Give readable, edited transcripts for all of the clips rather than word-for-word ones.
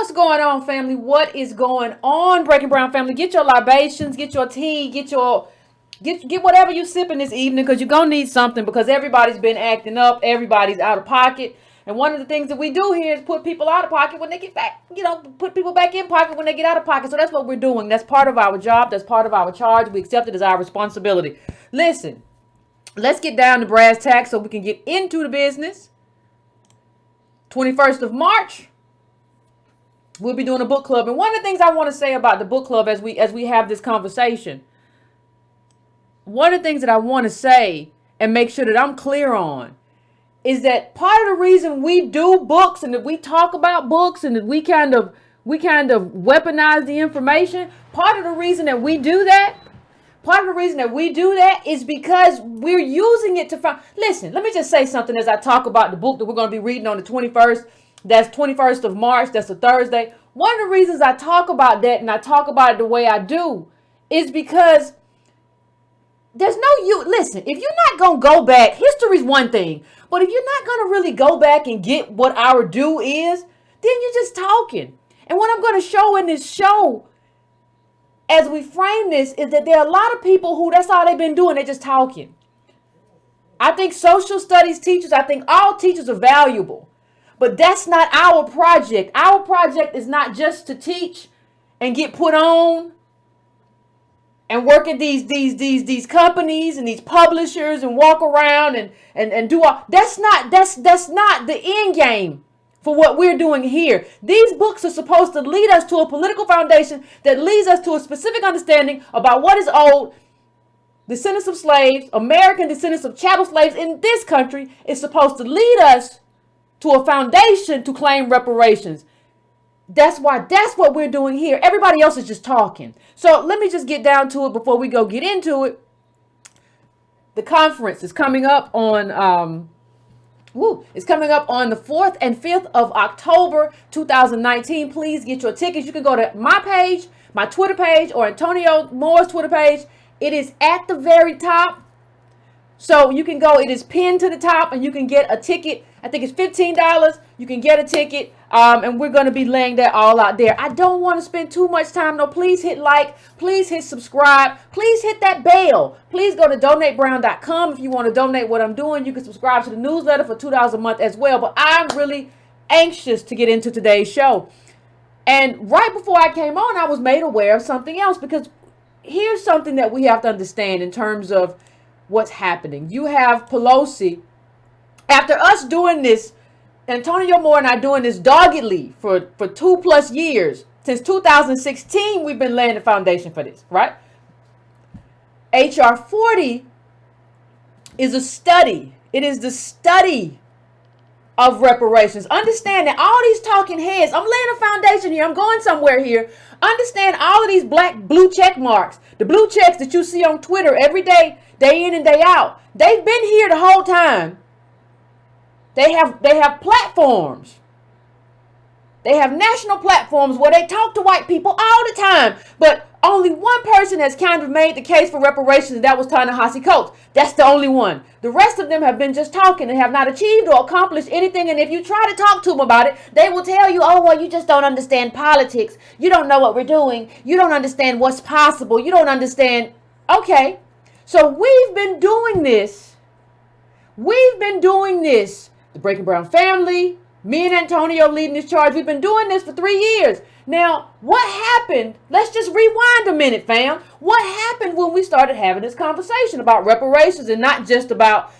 What's going on, family? What is going on, Breaking Brown family? Get your libations, get your tea, get whatever you sipping this evening, because you're gonna need something, because everybody's been acting up, everybody's out of pocket. And one of the things that we do here is put people out of pocket when they get back, put people back in pocket when they get out of pocket. So that's what we're doing. That's part of our job. That's part of our charge. We accept it as our responsibility. Listen, let's get down to brass tacks so we can get into the business. 21st of March, we'll be doing a book club. And one of the things I want to say about the book club as we have this conversation, one of the things that I want to say and make sure that I'm clear on is that part of the reason we do books and that we talk about books and that we kind of weaponize the information, part of the reason that we do that is because we're using it to find. Listen, let me just say something as I talk about the book that we're going to be reading on the 21st. That's 21st of March. That's a Thursday. One of the reasons I talk about that and I talk about it the way I do is because there's no you. Listen, if you're not going to go back, history's one thing. But if you're not going to really go back and get what our due is, then you're just talking. And what I'm going to show in this show as we frame this is that there are a lot of people who that's all they've been doing. They're just talking. I think social studies teachers, I think all teachers are valuable. But that's not our project. Our project is not just to teach and get put on and work at these companies and these publishers and walk around and do all. That's not the end game for what we're doing here. These books are supposed to lead us to a political foundation that leads us to a specific understanding about what is owed descendants of slaves, American descendants of chattel slaves in this country. Is supposed to lead us to a foundation to claim reparations. That's what we're doing here. Everybody else is just talking. So let me just get down to it before we go get into it. The conference is coming up on it's coming up on the 4th and 5th of October 2019. Please get your tickets. You can go to my page, my Twitter page, or Antonio Moore's Twitter page. It is at the very top. So you can go, it is pinned to the top, and you can get a ticket. I think it's $15. You can get a ticket, and we're going to be laying that all out there. I don't want to spend too much time. No, please hit like. Please hit subscribe. Please hit that bell. Please go to donatebrown.com if you want to donate what I'm doing. You can subscribe to the newsletter for $2 a month as well. But I'm really anxious to get into today's show. And right before I came on, I was made aware of something else, because here's something that we have to understand in terms of what's happening. You have Pelosi. After us doing this, Antonio Moore and I doing this doggedly for 2+ years, since 2016, we've been laying the foundation for this, right? HR 40 is a study. It is the study of reparations. Understand that all these talking heads, I'm laying a foundation here. I'm going somewhere here. Understand all of these black blue check marks, the blue checks that you see on Twitter every day, day in and day out. They've been here the whole time. They have platforms. They have national platforms where they talk to white people all the time. But only one person has kind of made the case for reparations, and that was Ta-Nehisi Coates. That's the only one. The rest of them have been just talking and have not achieved or accomplished anything. And if you try to talk to them about it, they will tell you, oh, well, you just don't understand politics. You don't know what we're doing. You don't understand what's possible. You don't understand. Okay. So we've been doing this. The Breaking Brown family, me and Antonio leading this charge. We've been doing this for 3 years. Now, what happened? Let's just rewind a minute, fam. What happened when we started having this conversation about reparations, and not just about,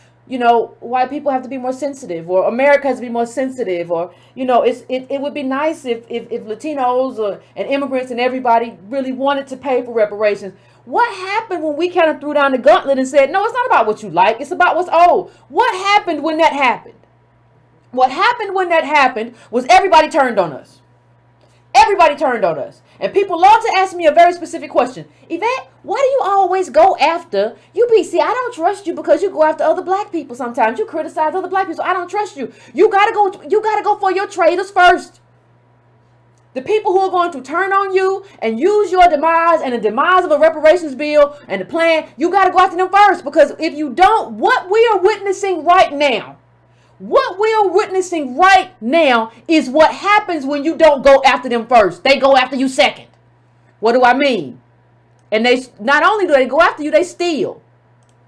why people have to be more sensitive, or America has to be more sensitive, or, it would be nice if Latinos and immigrants and everybody really wanted to pay for reparations. What happened when we kind of threw down the gauntlet and said, no, it's not about what you like. It's about what's owed. What happened when that happened? What happened when that happened was everybody turned on us. Everybody turned on us. And people love to ask me a very specific question. Yvette, why do you always go after UPC? I don't trust you because you go after other black people sometimes. You criticize other black people, so I don't trust you. You gotta go for your traitors first. The people who are going to turn on you and use your demise and the demise of a reparations bill and the plan, you got to go after them first. Because if you don't, what we are witnessing right now, What we are witnessing right now is what happens when you don't go after them first. They go after you second. What do I mean? And they not only do they go after you, they steal.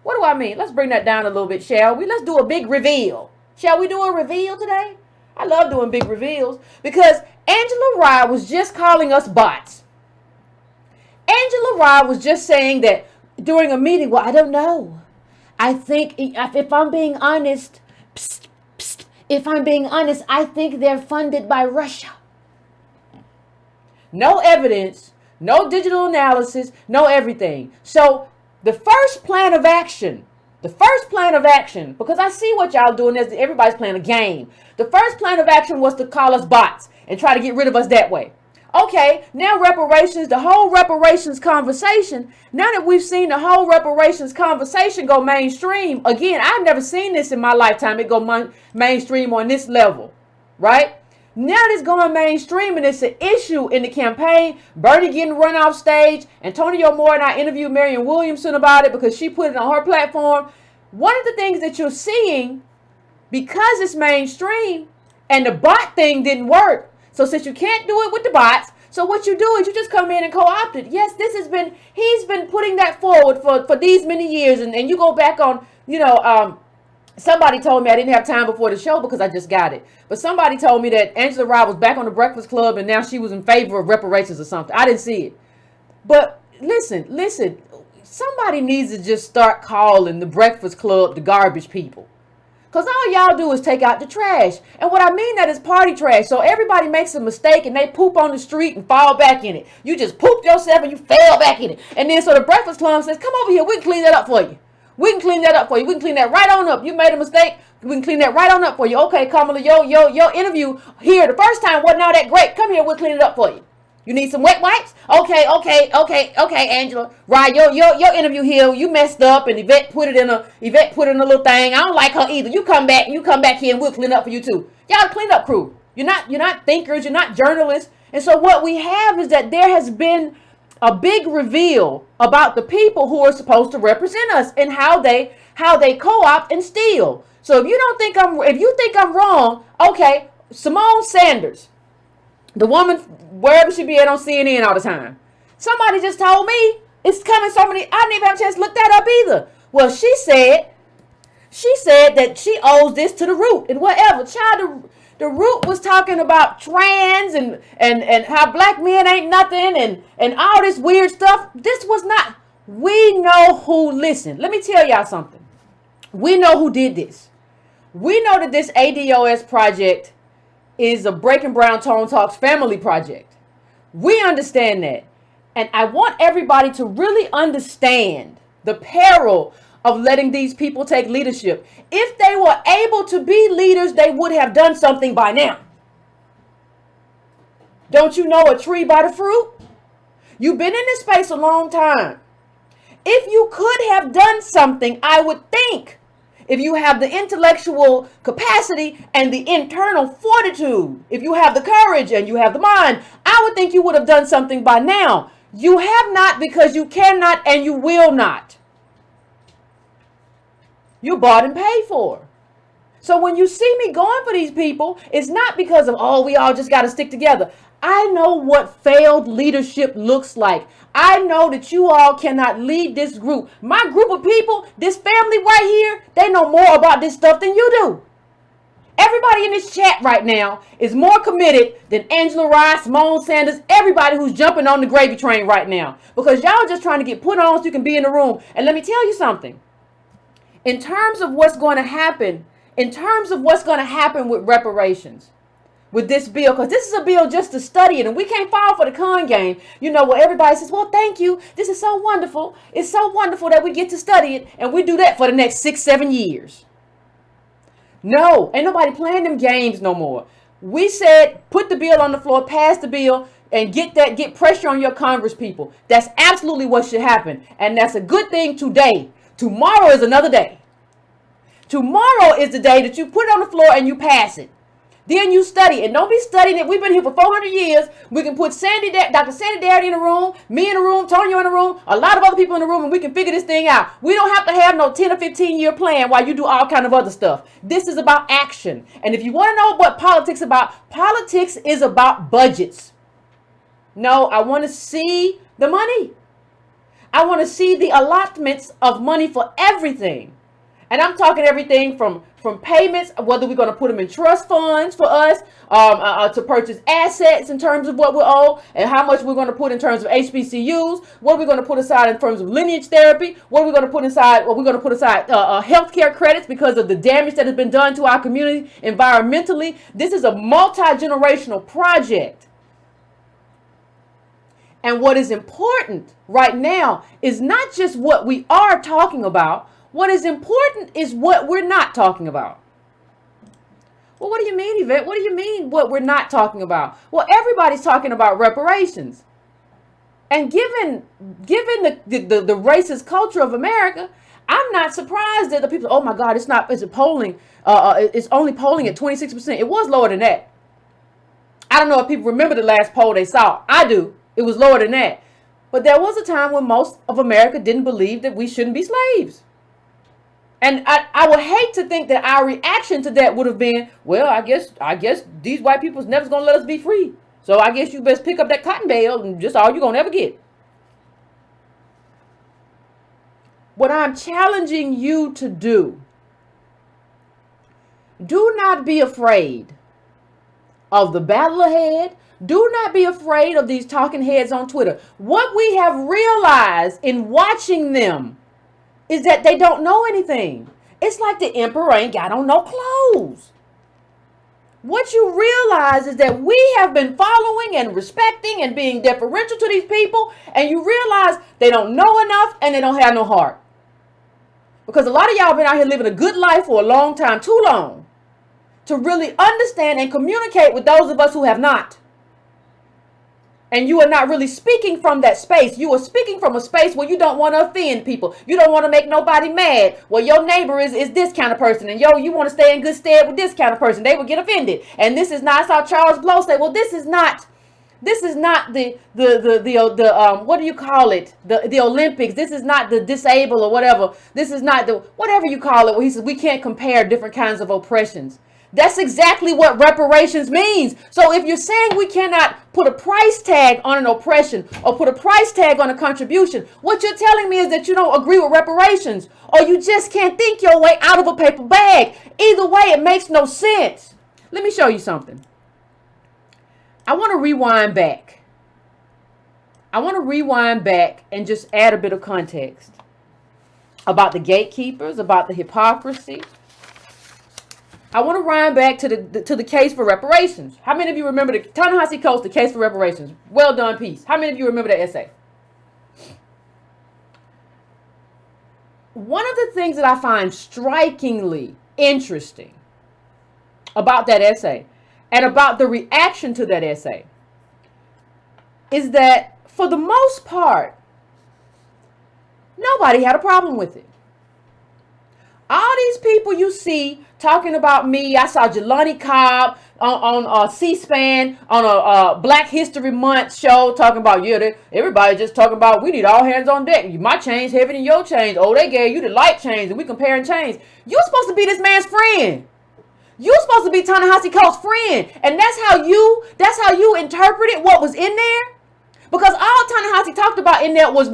What do I mean? Let's bring that down a little bit, shall we? Let's do a big reveal. Shall we do a reveal today? I love doing big reveals because Angela Rye was just calling us bots. Angela Rye was just saying that during a meeting. Well, I don't know. I think if I'm being honest, if I'm being honest, I think they're funded by Russia. No evidence, no digital analysis, no everything. So the first plan of action, because I see what y'all doing, everybody's playing a game. The first plan of action was to call us bots and try to get rid of us that way. Okay, now reparations, the whole reparations conversation, now that we've seen the whole reparations conversation go mainstream, again, I've never seen this in my lifetime, it go mainstream on this level, right? Now it's going mainstream and it's an issue in the campaign. Bernie getting run off stage. Antonio Moore and I interviewed Marianne Williamson about it because she put it on her platform. One of the things that you're seeing, because it's mainstream and the bot thing didn't work. So since you can't do it with the bots, so what you do is you just come in and co-opt it. Yes, he's been putting that forward for these many years. And you go back on, somebody told me, I didn't have time before the show because I just got it. But somebody told me that Angela Rye was back on the Breakfast Club and now she was in favor of reparations or something. I didn't see it. But listen, somebody needs to just start calling the Breakfast Club the garbage people. Because all y'all do is take out the trash. And what I mean that is party trash. So everybody makes a mistake and they poop on the street and fall back in it. You just pooped yourself and you fell back in it. And then so the Breakfast Club says, come over here, we can clean that up for you. We can clean that up for you. We can clean that right on up. You made a mistake. We can clean that right on up for you. Okay, Kamala, your interview here the first time wasn't all that great. Come here, we'll clean it up for you. You need some wet wipes? Okay, Angela. Right, your interview here, you messed up and Yvette put it in a little thing. I don't like her either. You come back here and we'll clean up for you too. Y'all clean up crew. You're not thinkers, you're not journalists. And so what we have is that there has been a big reveal about the people who are supposed to represent us and how they co-opt and steal. So if you think I'm wrong, okay, Simone Sanders, the woman wherever she be at on CNN all the time. Somebody just told me it's coming so many. I didn't even have a chance to look that up either. Well, she said that she owes this to the Root and whatever. Child, the Root was talking about trans and how black men ain't nothing and all this weird stuff. This was not. We know who. Listen, let me tell y'all something. We know who did this. We know that this ADOS project is a Breaking Brown Tone Talks family project. We understand that. And I want everybody to really understand the peril of letting these people take leadership. If they were able to be leaders, they would have done something by now. Don't you know a tree by the fruit? You've been in this space a long time. If you could have done something, I would think, if you have the intellectual capacity and the internal fortitude, if you have the courage and you have the mind, I would think you would have done something by now. You have not because you cannot and you will not. You bought and paid for. So when you see me going for these people, it's not because of, oh, we all just got to stick together. I know what failed leadership looks like. I know that you all cannot lead this group. My group of people, this family right here, they know more about this stuff than you do. Everybody in this chat right now is more committed than Angela Rye, Simone Sanders, everybody who's jumping on the gravy train right now. Because y'all just trying to get put on so you can be in the room. And let me tell you something. In terms of what's going to happen with reparations, with this bill, because this is a bill just to study it, and we can't fall for the con game, where everybody says, well, thank you, this is so wonderful, it's so wonderful that we get to study it, and we do that for the next 6-7 years. No, ain't nobody playing them games no more. We said, put the bill on the floor, pass the bill, and get pressure on your Congress people. That's absolutely what should happen, and that's a good thing today. Tomorrow is another day. Tomorrow is the day that you put it on the floor and you pass it. Then you study, and don't be studying it. We've been here for 400 years. We can put Dr. Sandy Darity in the room, me in the room, Tonyo in the room, a lot of other people in the room, and we can figure this thing out. We don't have to have no 10 or 15 year plan while you do all kind of other stuff. This is about action. And if you want to know what politics is about, politics is about budgets. No, I want to see the money. I want to see the allotments of money for everything. And I'm talking everything from payments, whether we're going to put them in trust funds for us, to purchase assets in terms of what we owe, and how much we're going to put in terms of HBCUs, what we're going to put aside in terms of lineage therapy, what we're going to put aside, healthcare credits because of the damage that has been done to our community environmentally. This is a multi-generational project. And what is important right now is not just what we are talking about. What is important is what we're not talking about. Well, what do you mean, Yvette? What do you mean what we're not talking about? Well, everybody's talking about reparations. And given the racist culture of America, I'm not surprised that the people, oh my God, it's only polling at 26%. It was lower than that. I don't know if people remember the last poll they saw. I do. It was lower than that. But there was a time when most of America didn't believe that we shouldn't be slaves. And I would hate to think that our reaction to that would have been, well, I guess these white people's never going to let us be free. So I guess you best pick up that cotton bale and just all you're going to ever get. What I'm challenging you to do not be afraid of the battle ahead. Do not be afraid of these talking heads on Twitter. What we have realized in watching them is that they don't know anything. It's like the emperor ain't got on no clothes. What you realize is that we have been following and respecting and being deferential to these people, and you realize they don't know enough and they don't have no heart. Because a lot of y'all been out here living a good life for a long time, too long, to really understand and communicate with those of us who have not. And you are not really speaking from that space. You are speaking from a space where you don't want to offend people. You don't want to make nobody mad. Well, your neighbor is this kind of person. And you want to stay in good stead with this kind of person. They will get offended. And this is not, I saw Charles Blow say, well, this is not the what do you call it? The Olympics. This is not the disabled or whatever. This is not the, whatever you call it. Where he says, we can't compare different kinds of oppressions. That's exactly what reparations means. So if you're saying we cannot put a price tag on an oppression or put a price tag on a contribution, what you're telling me is that you don't agree with reparations, or you just can't think your way out of a paper bag. Either way, it makes no sense. Let me show you something. I want to rewind back. And just add a bit of context about the gatekeepers, about the hypocrisy. I want to run back to the case for reparations. How many of you remember the Ta-Nehisi Coates, the case for reparations? Well done, peace. How many of you remember that essay? One of the things that I find strikingly interesting about that essay and about the reaction to that essay is that for the most part, nobody had a problem with it. All these people you see talking about me, I saw Jelani Cobb on C-SPAN on a Black History Month show talking about, everybody just talking about we need all hands on deck. My chain's heavier than your chains. Oh, they gave you the light chains and we comparing chains. You're supposed to be this man's friend. You're supposed to be Ta-Nehisi Coates' friend. And that's how you interpreted what was in there. Because all Ta-Nehisi talked about in there was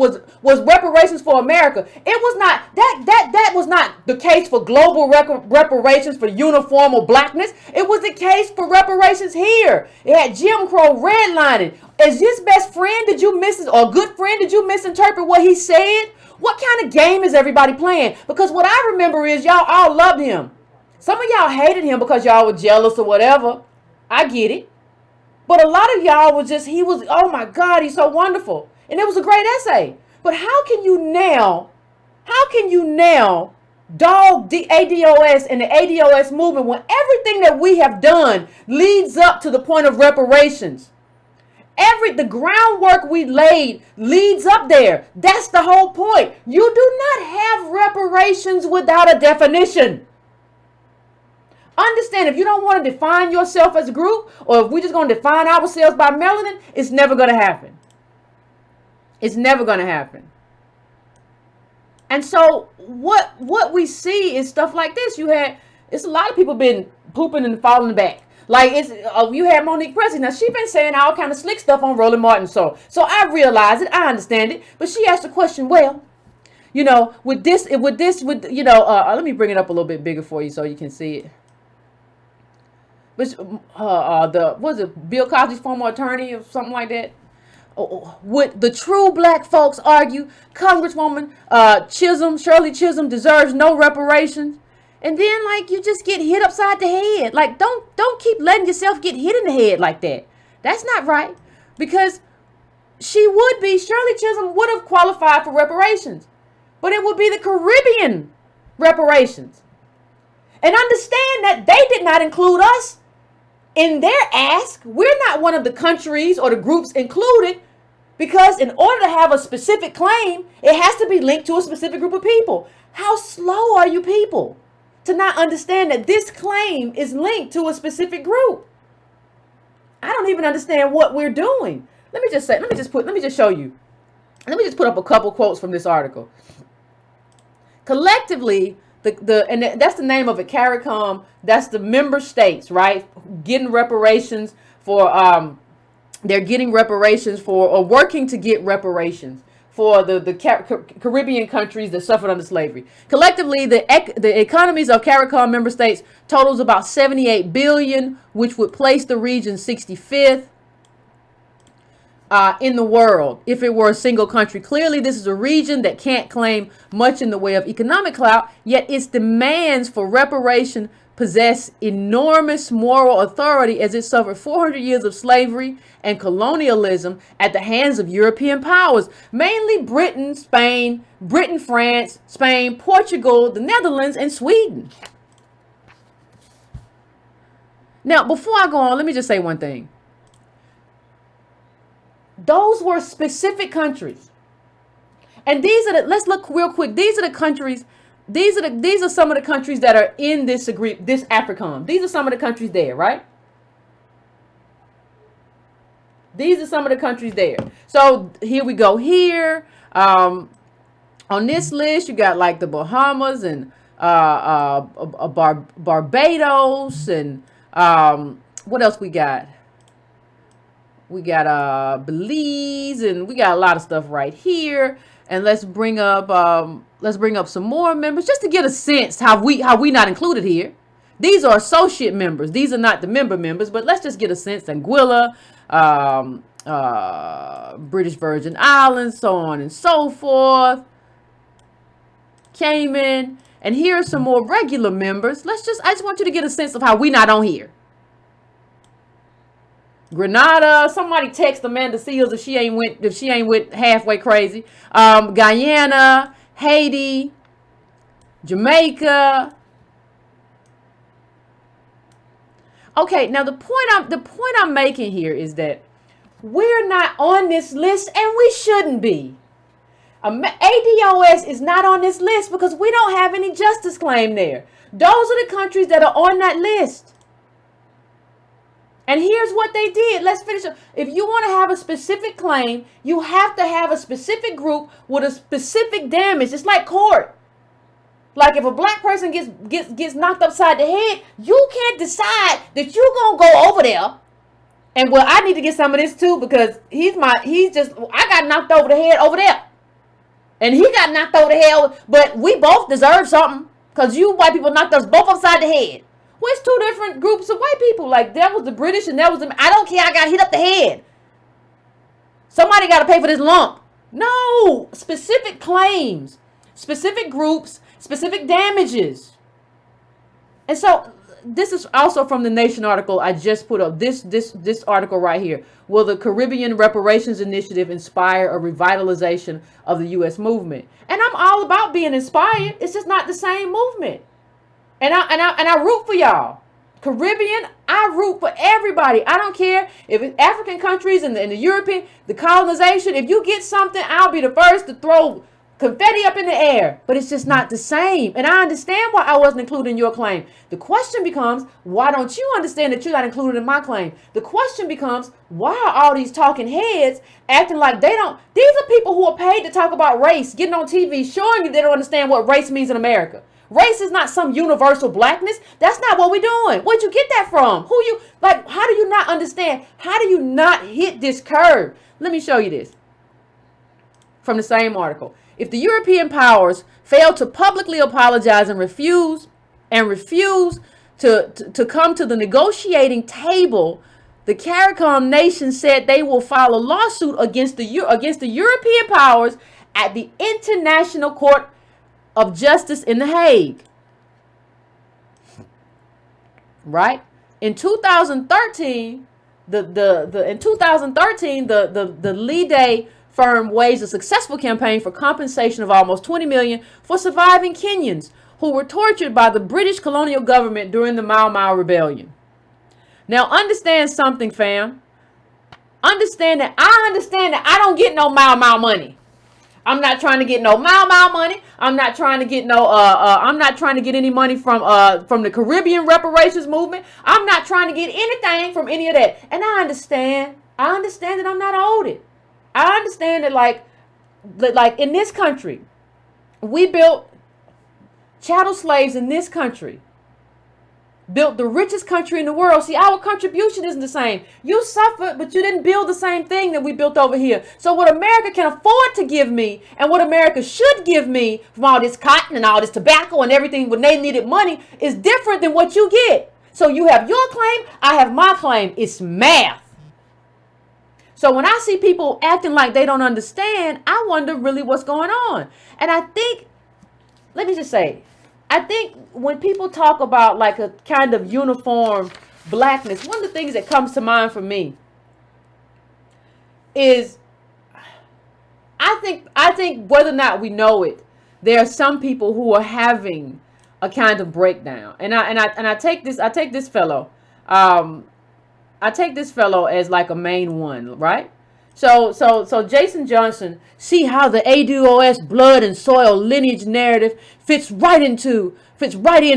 reparations for America. It was not that was not the case for global reparations for uniform blackness. It was the case for reparations here. It had Jim Crow redlining. As his best friend, did you or good friend, did you misinterpret what he said? What kind of game is everybody playing? Because what I remember is y'all all loved him. Some of y'all hated him because y'all were jealous or whatever. I get it. But a lot of y'all was oh my God, he's so wonderful. And it was a great essay. But how can you now dog the ADOS and the ADOS movement when everything that we have done leads up to the point of reparations? The groundwork we laid leads up there. That's the whole point. You do not have reparations without a definition. Understand, if you don't want to define yourself as a group, or if we're just going to define ourselves by melanin, it's never going to happen. It's never going to happen. And so what we see is stuff like this. It's a lot of people been pooping and falling back. Like you had Monique Presley. Now she been saying all kind of slick stuff on Roland Martin. So I realize it, I understand it. But she asked the question, well, with this, let me bring it up a little bit bigger for you so you can see it. But was it Bill Cosby's former attorney or something like that? Would the true black folks argue Congresswoman Shirley Chisholm deserves no reparations? And then you just get hit upside the head. Don't keep letting yourself get hit in the head like that. That's not right. Because Shirley Chisholm would have qualified for reparations. But it would be the Caribbean reparations. And understand that they did not include us in their ask. We're not one of the countries or the groups included, because in order to have a specific claim, it has to be linked to a specific group of people. How slow are you people to not understand that this claim is linked to a specific group? I don't even understand what we're doing. Let me just show you. Let me just put up a couple quotes from this article. Collectively, and that's the name of it, CARICOM. That's the member states, right? Getting reparations for, they're getting reparations for, or working to get reparations for the Caribbean countries that suffered under slavery. Collectively, the economies of CARICOM member states totals about $78 billion, which would place the region 65th. In the world, if it were a single country. Clearly, this is a region that can't claim much in the way of economic clout, yet its demands for reparation possess enormous moral authority, as it suffered 400 years of slavery and colonialism at the hands of European powers, mainly Britain, France, Spain, Portugal, the Netherlands, and Sweden. Now, before I go on, let me just say one thing. Those were specific countries. And let's look real quick. These are the countries, these are some of the countries that are in this AFRICOM. These are some of the countries there, right? These are some of the countries there. So here we go here. On this list, you got the Bahamas and Barbados, and what else we got? We got Belize, and we got a lot of stuff right here. And let's bring up some more members just to get a sense how we not included here. These are associate members. These are not the members, but let's just get a sense. Anguilla, British Virgin Islands, so on and so forth. Cayman, and here are some more regular members. I just want you to get a sense of how we not on here. Grenada, somebody text Amanda Seals if she ain't went halfway crazy. Guyana, Haiti, Jamaica. Okay, now the point I'm making here is that we're not on this list, and we shouldn't be. ADOS is not on this list because we don't have any justice claim there. Those are the countries that are on that list. And here's what they did. Let's finish up. If you want to have a specific claim, you have to have a specific group with a specific damage. It's like court. Like if a black person gets knocked upside the head, you can't decide that you're going to go over there. And well, I need to get some of this too because I got knocked over the head over there. And he got knocked over the head, but we both deserve something because you white people knocked us both upside the head. Well, it's two different groups of white people. Like, that was the British and that was the... I don't care. I got hit up the head. Somebody got to pay for this lump. No. Specific claims. Specific groups. Specific damages. And so, this is also from the Nation article I just put up. This article right here. Will the Caribbean Reparations Initiative inspire a revitalization of the U.S. movement? And I'm all about being inspired. It's just not the same movement. And I root for y'all. Caribbean, I root for everybody. I don't care if it's African countries and the European, the colonization. If you get something, I'll be the first to throw confetti up in the air, but it's just not the same. And I understand why I wasn't included in your claim. The question becomes, why don't you understand that you're not included in my claim? The question becomes, why are all these talking heads acting like they don't? These are people who are paid to talk about race, getting on TV, showing you they don't understand what race means in America. Race is not some universal blackness. That's not what we're doing. Where'd you get that from? Who you, like, how do you not understand? How do you not hit this curve? Let me show you this from the same article. If the European powers fail to publicly apologize and refuse to come to the negotiating table, the CARICOM nation said they will file a lawsuit against the European powers at the International Court of Justice in The Hague. Right? In 2013, the Lide firm waged a successful campaign for compensation of almost 20 million for surviving Kenyans who were tortured by the British colonial government during the Mau Mau rebellion. Now understand something, fam. I understand that I don't get no Mau Mau money. I'm not trying to get no Mau Mau money. I'm not trying to get any money from the Caribbean reparations movement. I'm not trying to get anything from any of that. And I understand that I'm not owed it. I understand that like in this country, we built chattel slaves in this country. Built the richest country in the world. See, our contribution isn't the same. You suffered, but you didn't build the same thing that we built over here. So what America can afford to give me and what America should give me from all this cotton and all this tobacco and everything when they needed money is different than what you get. So you have your claim, I have my claim. It's math. So when I see people acting like they don't understand, I wonder really what's going on. And I think, let me just say, I think when people talk about like a kind of uniform blackness, one of the things that comes to mind for me is I think whether or not we know it, there are some people who are having a kind of breakdown. And I take this fellow as like a main one, right? So Jason Johnson, see how the ADOS blood and soil lineage narrative fits right in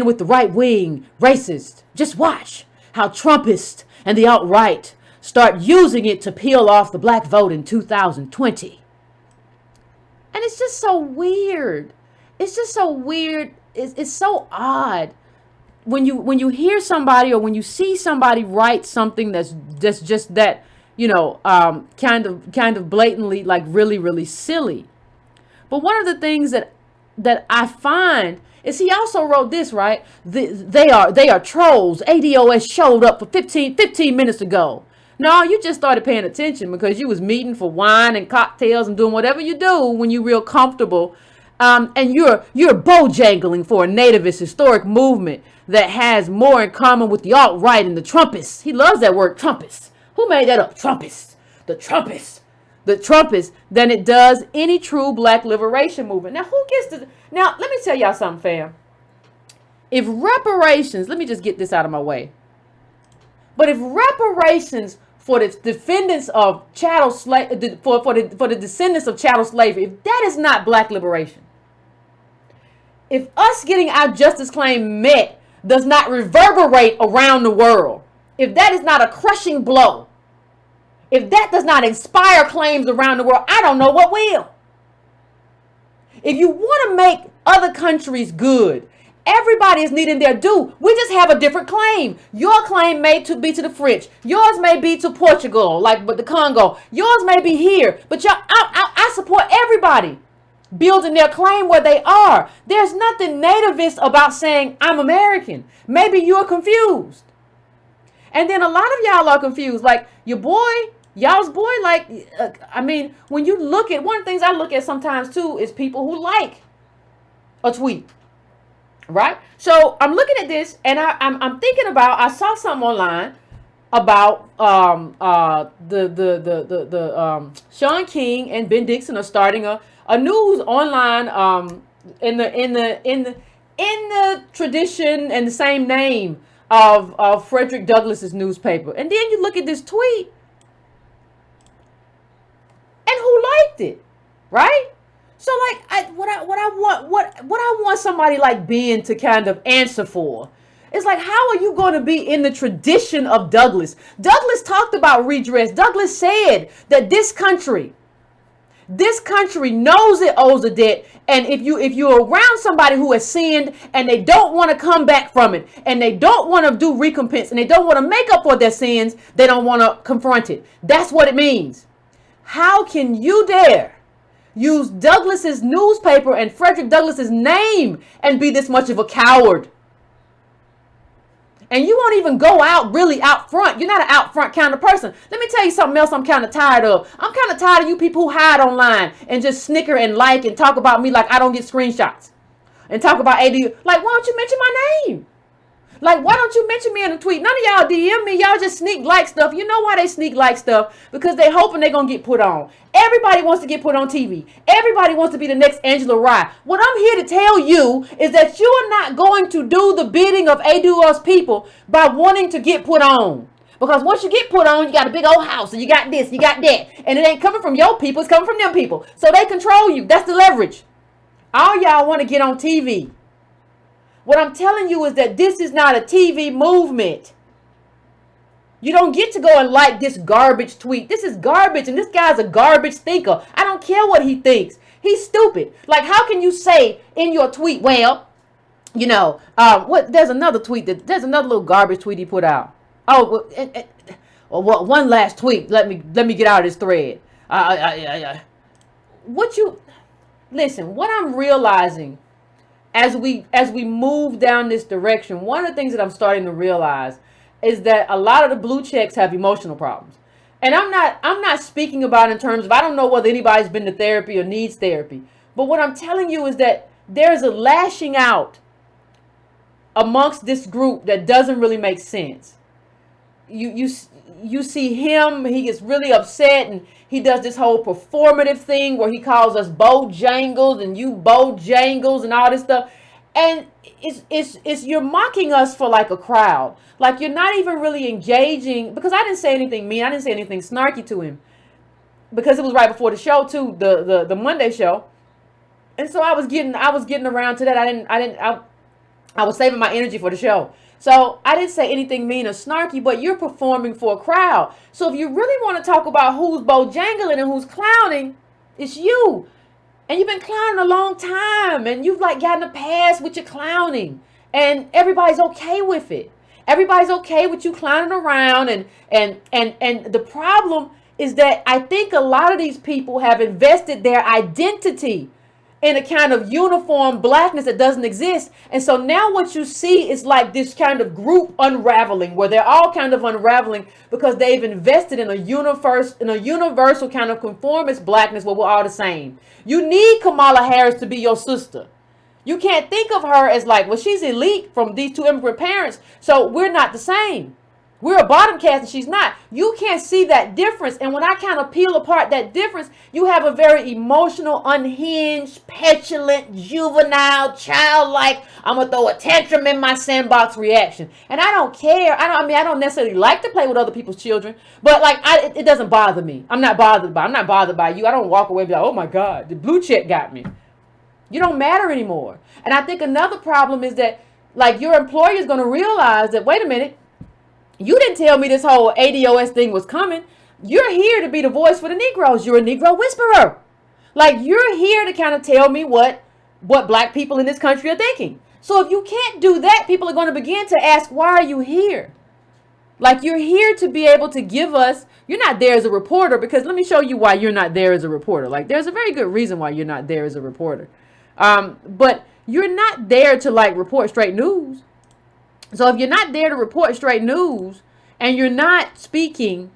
with the right wing racist. Just watch how Trumpists and the alt-right start using it to peel off the black vote in 2020. And it's just so weird. It's just so weird. It's so odd when you hear somebody or when you see somebody write something that's just that, you know, kind of blatantly like really, really silly. But one of the things that I find is he also wrote this, right? They are trolls. ADOS showed up for 15 minutes ago. No, you just started paying attention because you was meeting for wine and cocktails and doing whatever you do when you're real comfortable. And you're bojangling for a nativist historic movement that has more in common with the alt-right and the Trumpists. He loves that word, Trumpists. Who made that up? Trumpists. The Trumpists than it does any true black liberation movement. Now, now, let me tell y'all something, fam. If reparations, let me just get this out of my way. But if reparations for the defendants of chattel slave, for the descendants of chattel slavery, if that is not black liberation, if us getting our justice claim met does not reverberate around the world, if that is not a crushing blow, if that does not inspire claims around the world, I don't know what will. If you want to make other countries good, everybody is needing their due. We just have a different claim. Your claim may be to the French. Yours may be to Portugal, like but the Congo. Yours may be here. But I support everybody building their claim where they are. There's nothing nativist about saying I'm American. Maybe you're confused. And then a lot of y'all are confused. Like y'all's boy, like, I mean, when you look at, one of the things I look at sometimes too is people who like a tweet, right? So I'm looking at this and I'm thinking about, I saw something online about Sean King and Ben Dixon are starting a news online in the tradition and the same name of Frederick Douglass's newspaper. And then you look at this tweet and who liked it, right? So like what I want somebody like Ben to kind of answer for. It's like, how are you going to be in the tradition of Douglas? Douglas talked about redress. Douglas said that this country knows it owes a debt, and if you're around somebody who has sinned and they don't want to come back from it, and they don't want to do recompense, and they don't want to make up for their sins, they don't want to confront it. That's what it means. How can you dare use Douglas's newspaper and Frederick Douglass's name and be this much of a coward? And you won't even go out really out front. You're not an out front kind of person. Let me tell you something else I'm kind of tired of. I'm kind of tired of you people who hide online and just snicker and like and talk about me like I don't get screenshots. And talk about AD. Like, why don't you mention my name? Like, why don't you mention me in a tweet? None of y'all DM me. Y'all just sneak like stuff. You know why they sneak like stuff? Because they hoping they're going to get put on. Everybody wants to get put on TV. Everybody wants to be the next Angela Rye. What I'm here to tell you is that you are not going to do the bidding of ADOS people by wanting to get put on. Because once you get put on, you got a big old house, and you got this, you got that. And it ain't coming from your people. It's coming from them people. So they control you. That's the leverage. All y'all want to get on TV. What I'm telling you is that this is not a TV movement. You don't get to go and like this garbage tweet. This is garbage, and this guy's a garbage thinker. I don't care what he thinks. He's stupid. Like, how can you say in your tweet, well, you know, there's another little garbage tweet he put out. Oh, well, one last tweet. Let me get out of this thread. What I'm realizing as we move down this direction, one of the things that I'm starting to realize is that a lot of the blue checks have emotional problems. And I'm not speaking about in terms of, I don't know whether anybody's been to therapy or needs therapy. But what I'm telling you is that there's a lashing out amongst this group that doesn't really make sense. You see him, he gets really upset, and he does this whole performative thing where he calls us Bojangles and you Bojangles and all this stuff. And it's you're mocking us for like a crowd. Like, you're not even really engaging, because I didn't say anything mean. I didn't say anything snarky to him, because it was right before the show too, the Monday show. And so I was getting around to that. I was saving my energy for the show. So I didn't say anything mean or snarky, but you're performing for a crowd. So if you really want to talk about who's bojangling and who's clowning, it's you. And you've been clowning a long time, and you've like gotten a pass with your clowning, and everybody's okay with it. Everybody's okay with you clowning around, and the problem is that I think a lot of these people have invested their identity in a kind of uniform blackness that doesn't exist. And so now what you see is like this kind of group unraveling, where they're all kind of unraveling because they've invested in a universal kind of conformist blackness where we're all the same. You need Kamala Harris to be your sister. You can't think of her as like, well, she's elite from these two immigrant parents, so we're not the same. We're a bottom caste and she's not. You can't see that difference. And when I kind of peel apart that difference, you have a very emotional, unhinged, petulant, juvenile, childlike, I'm going to throw a tantrum in my sandbox reaction. And I don't care. I don't necessarily like to play with other people's children, but like, it doesn't bother me. I'm not bothered by you. I don't walk away and be like, oh my God, the blue check got me. You don't matter anymore. And I think another problem is that like your employer is going to realize that, wait a minute, you didn't tell me this whole ADOS thing was coming. You're here to be the voice for the Negroes. You're a Negro whisperer. Like, you're here to kind of tell me what black people in this country are thinking. So if you can't do that, people are going to begin to ask, why are you here? Like, you're here to be able to give us, you're not there as a reporter, because let me show you why you're not there as a reporter. Like, there's a very good reason why you're not there as a reporter. But you're not there to like report straight news. So if you're not there to report straight news and you're not speaking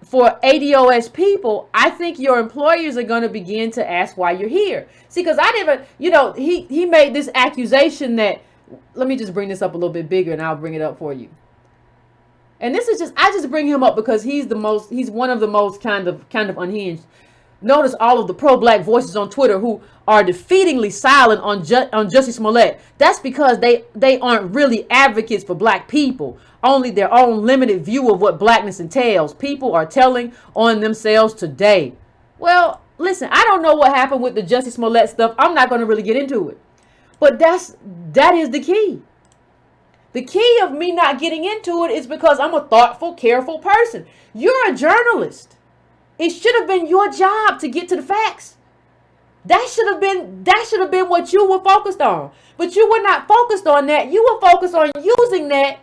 for ADOS people, I think your employers are going to begin to ask why you're here. See, because he made this accusation that, let me just bring this up a little bit bigger and I'll bring it up for you. And this is I just bring him up because he's one of the most kind of unhinged. Notice all of the pro-black voices on Twitter who are defeatingly silent on Jussie Smollett. That's because they aren't really advocates for black people. Only their own limited view of what blackness entails. People are telling on themselves today. Well, listen, I don't know what happened with the Jussie Smollett stuff. I'm not going to really get into it. But that is the key. The key of me not getting into it is because I'm a thoughtful, careful person. You're a journalist. It should have been your job to get to the facts. That should have been what you were focused on. But you were not focused on that. You were focused on using that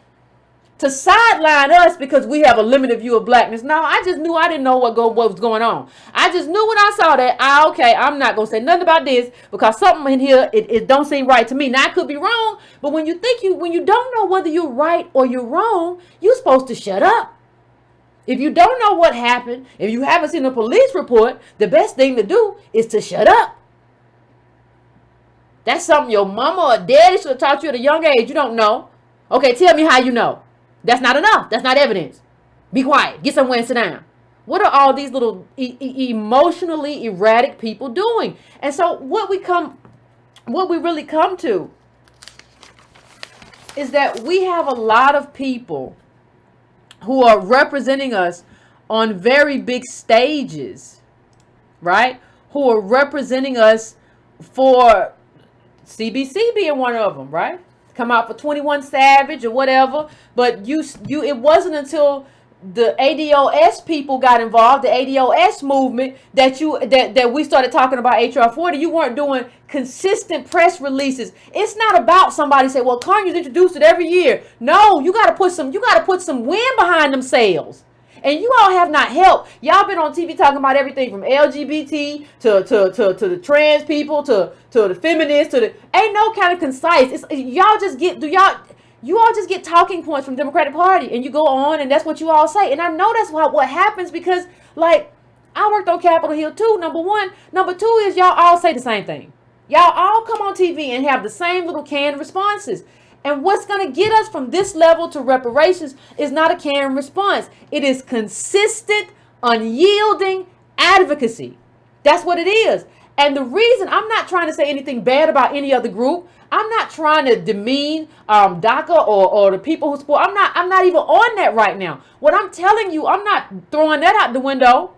to sideline us because we have a limited view of blackness. No, I just knew I didn't know what was going on. I just knew when I saw that, okay, I'm not going to say nothing about this because something in here, it don't seem right to me. Now, I could be wrong, but when you don't know whether you're right or you're wrong, you're supposed to shut up. If you don't know what happened, if you haven't seen a police report, the best thing to do is to shut up. That's something your mama or daddy should have taught you at a young age. You don't know. Okay, tell me how you know. That's not enough. That's not evidence. Be quiet. Get somewhere and sit down. What are all these little emotionally erratic people doing? And so what we really come to is that we have a lot of people who are representing us on very big stages, right? Who are representing us for CBC being one of them, right? Come out for 21 Savage or whatever. But it wasn't until the ADOS people got involved, the ADOS movement, that we started talking about HR 40. You weren't doing consistent press releases. It's not about somebody say, well, Kanye's introduced it every year. No, you gotta put some wind behind them sails. And you all have not helped. Y'all been on TV talking about everything from LGBT to the trans people to the feminists ain't no kind of concise. You all just get talking points from the Democratic Party and you go on and that's what you all say. And I know that's what happens because like I worked on Capitol Hill too, number one. Number two is y'all all say the same thing. Y'all all come on TV and have the same little canned responses. And what's going to get us from this level to reparations is not a canned response. It is consistent, unyielding advocacy. That's what it is. And the reason, I'm not trying to say anything bad about any other group. I'm not trying to demean DACA or the people who support. I'm not even on that right now. What I'm telling you, I'm not throwing that out the window.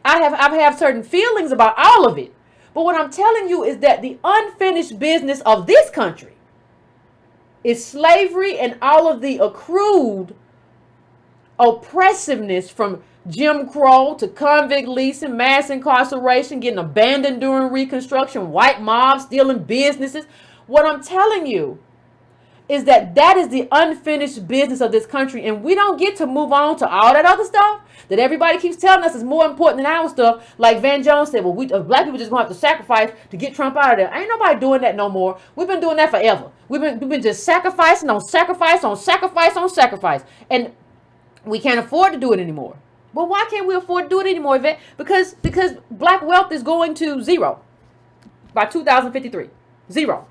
I have certain feelings about all of it. But what I'm telling you is that the unfinished business of this country is slavery and all of the accrued oppressiveness from Jim Crow to convict leasing, mass incarceration, getting abandoned during Reconstruction, white mobs stealing businesses. What I'm telling you is that is the unfinished business of this country. And we don't get to move on to all that other stuff that everybody keeps telling us is more important than our stuff. Like Van Jones said, well, black people just going to have to sacrifice to get Trump out of there. Ain't nobody doing that no more. We've been doing that forever. We've been just sacrificing on sacrifice on sacrifice on sacrifice. And we can't afford to do it anymore. Well, why can't we afford to do it anymore, Yvette? Because black wealth is going to zero by 2053. Zero.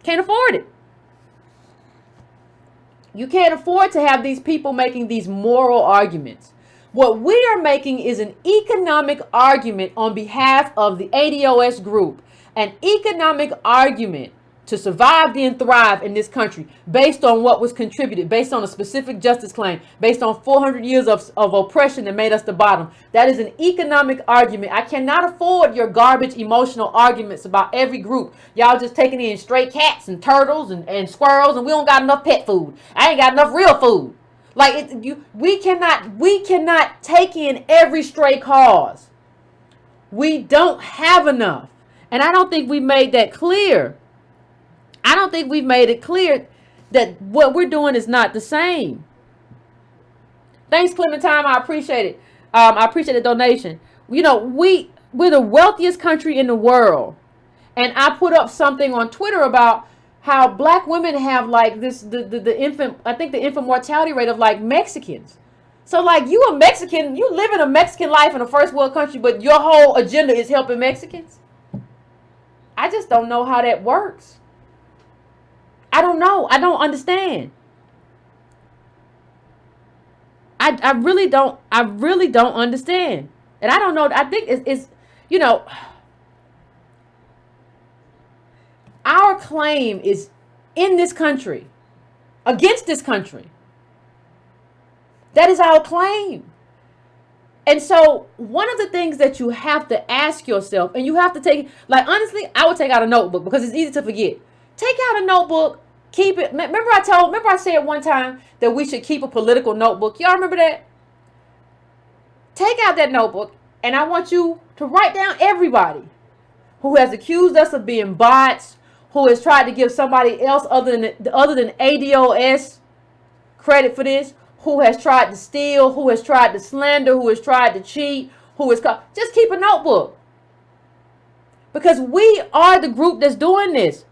Can't afford it. You can't afford to have these people making these moral arguments. What we are making is an economic argument on behalf of the ADOS group, an economic argument to survive and thrive in this country based on what was contributed, based on a specific justice claim, based on 400 years of oppression that made us the bottom. That is an economic argument. I cannot afford your garbage emotional arguments about every group. Y'all just taking in stray cats and turtles and squirrels, and we don't got enough pet food. I ain't got enough real food. Like we cannot take in every stray cause. We don't have enough. And I don't think we made that clear. I don't think we've made it clear that what we're doing is not the same. Thanks, Clementine. I appreciate it. I appreciate the donation. You know, we're the wealthiest country in the world. And I put up something on Twitter about how black women have like the infant mortality rate of like Mexicans. So like you a Mexican, you live in a Mexican life in a first world country, but your whole agenda is helping Mexicans. I just don't know how that works. I don't know. I don't understand. I really don't understand. And I don't know. I think it's our claim is in this country, against this country. That is our claim. And so one of the things that you have to ask yourself, and you have to take, like, honestly, I would take out a notebook because it's easy to forget. Take out a notebook, keep it. Remember I said one time that we should keep a political notebook. Y'all remember that? Take out that notebook, and I want you to write down everybody who has accused us of being bots, who has tried to give somebody else other than ADOS credit for this, who has tried to steal, who has tried to slander, who has tried to cheat, just keep a notebook. Because we are the group that's doing this.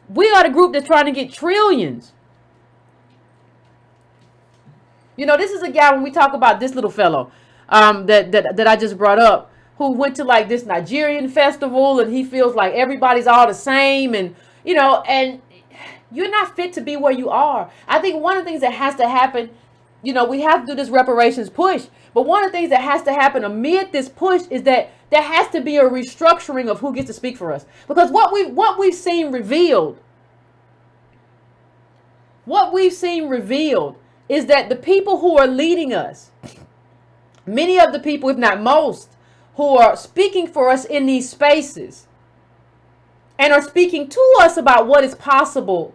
We are the group that's trying to get trillions. You know, this is a guy, when we talk about this little fellow that I just brought up, who went to like this Nigerian festival, and he feels like everybody's all the same, and you know, and you're not fit to be where you are. I think one of the things that has to happen, you know, we have to do this reparations push, but one of the things that has to happen amid this push is that there has to be a restructuring of who gets to speak for us. Because what we've seen revealed is that the people who are leading us, many of the people, if not most, who are speaking for us in these spaces and are speaking to us about what is possible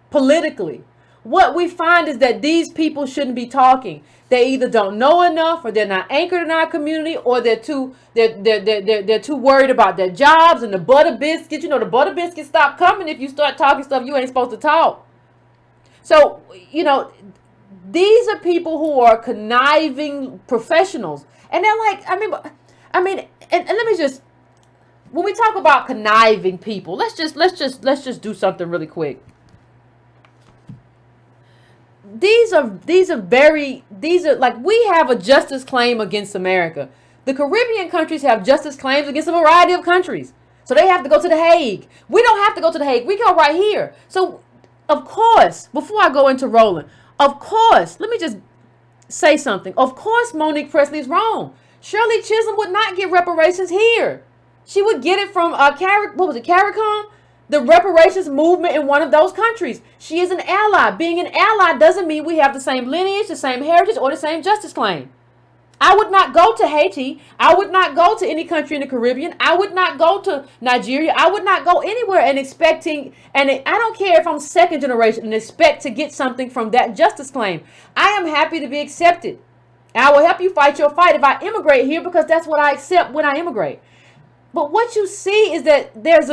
politically, what we find is that these people shouldn't be talking. They either don't know enough, or they're not anchored in our community, or they're too worried about their jobs and the butter biscuits. You know, the butter biscuits stop coming if you start talking stuff you ain't supposed to talk. So, you know, these are people who are conniving professionals, and they're like, I mean, and let me just, when we talk about conniving people, let's just do something really quick. These are like, we have a justice claim against America. The Caribbean countries have justice claims against a variety of countries. So they have to go to The Hague. We don't have to go to The Hague. We go right here. So, of course, before I go into rolling, of course, let me just say something. Of course, Monique Presley is wrong. Shirley Chisholm would not get reparations here. She would get it from CARICOM? The reparations movement in one of those countries. She is an ally. Being an ally doesn't mean we have the same lineage, the same heritage, or the same justice claim. I would not go to Haiti. I would not go to any country in the Caribbean. I would not go to Nigeria. I would not go anywhere and expecting, and I don't care if I'm second generation, and expect to get something from that justice claim. I am happy to be accepted. And I will help you fight your fight if I immigrate here, because that's what I accept when I immigrate. But what you see is that there's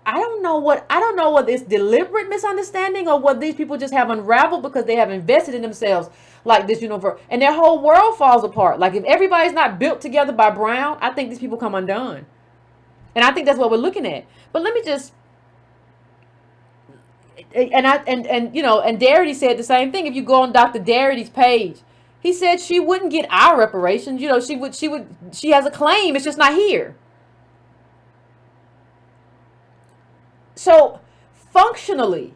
I don't know whether it's deliberate misunderstanding or what these people just have unraveled because they have invested in themselves like this universe, and their whole world falls apart. Like, if everybody's not built together by Brown, I think these people come undone. And I think that's what we're looking at. But let me just, and you know, and Darity said the same thing. If you go on Dr. Darity's page, he said she wouldn't get our reparations. You know, she has a claim. It's just not here. So functionally,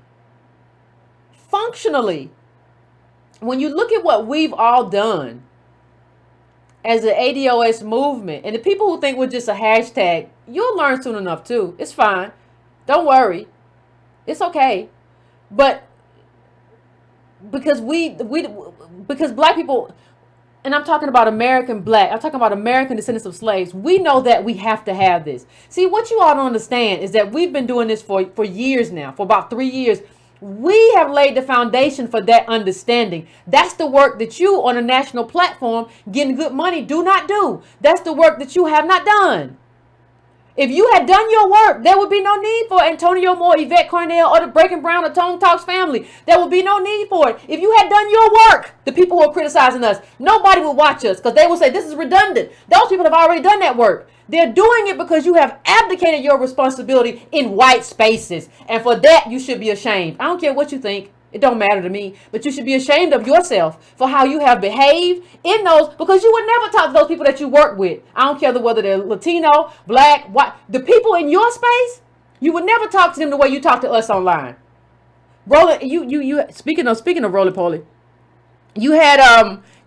when you look at what we've all done as an ADOS movement, and the people who think we're just a hashtag, you'll learn soon enough too. It's fine. Don't worry. It's okay. But because because black people, and I'm talking about American black, I'm talking about American descendants of slaves, we know that we have to have this. See, what you all don't understand is that we've been doing this for years now, for about 3 years. We have laid the foundation for that understanding. That's the work that you on a national platform getting good money do not do. That's the work that you have not done. If you had done your work, there would be no need for Antonio Moore, Yvette Cornell, or the Breaking Brown or Tone Talks family. There would be no need for it. If you had done your work, the people who are criticizing us, nobody would watch us because they will say this is redundant. Those people have already done that work. They're doing it because you have abdicated your responsibility in white spaces. And for that, you should be ashamed. I don't care what you think. It don't matter to me, but you should be ashamed of yourself for how you have behaved in those, because you would never talk to those people that you work with. I don't care whether they're Latino, black, white. The people in your space, you would never talk to them the way you talk to us online. Roland, you speaking of Roland Poly, you had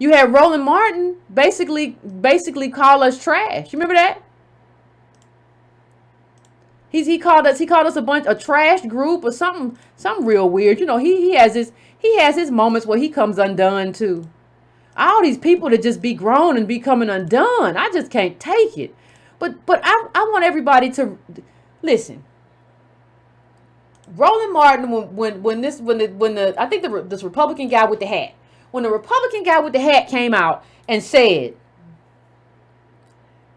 Roland Martin basically call us trash. You remember that? He called us a trash group or something real weird. You know, he has his moments where he comes undone too. All these people to just be grown and becoming undone. I just can't take it. But I want everybody to listen. Roland Martin, when this Republican guy with the hat, when the Republican guy with the hat came out and said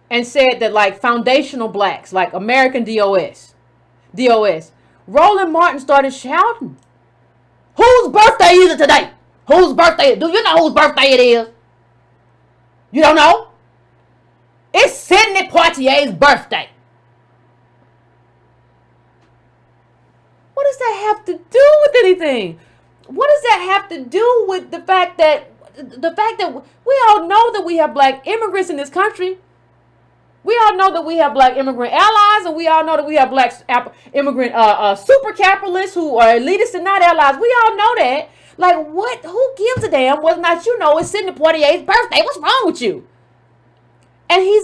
that like foundational blacks, like American DOS, Roland Martin started shouting, "Whose birthday is it today? Whose birthday? Do you know whose birthday it is? You don't know? It's Sidney Poitier's birthday." What does that have to do with anything? What does that have to do with the fact that we all know that we have black immigrants in this country? We all know that we have black immigrant allies, and we all know that we have black immigrant super capitalists who are elitists and not allies. We all know that. Like, what? Who gives a damn whether or not you know it's Sidney Poitier's birthday? What's wrong with you? And he's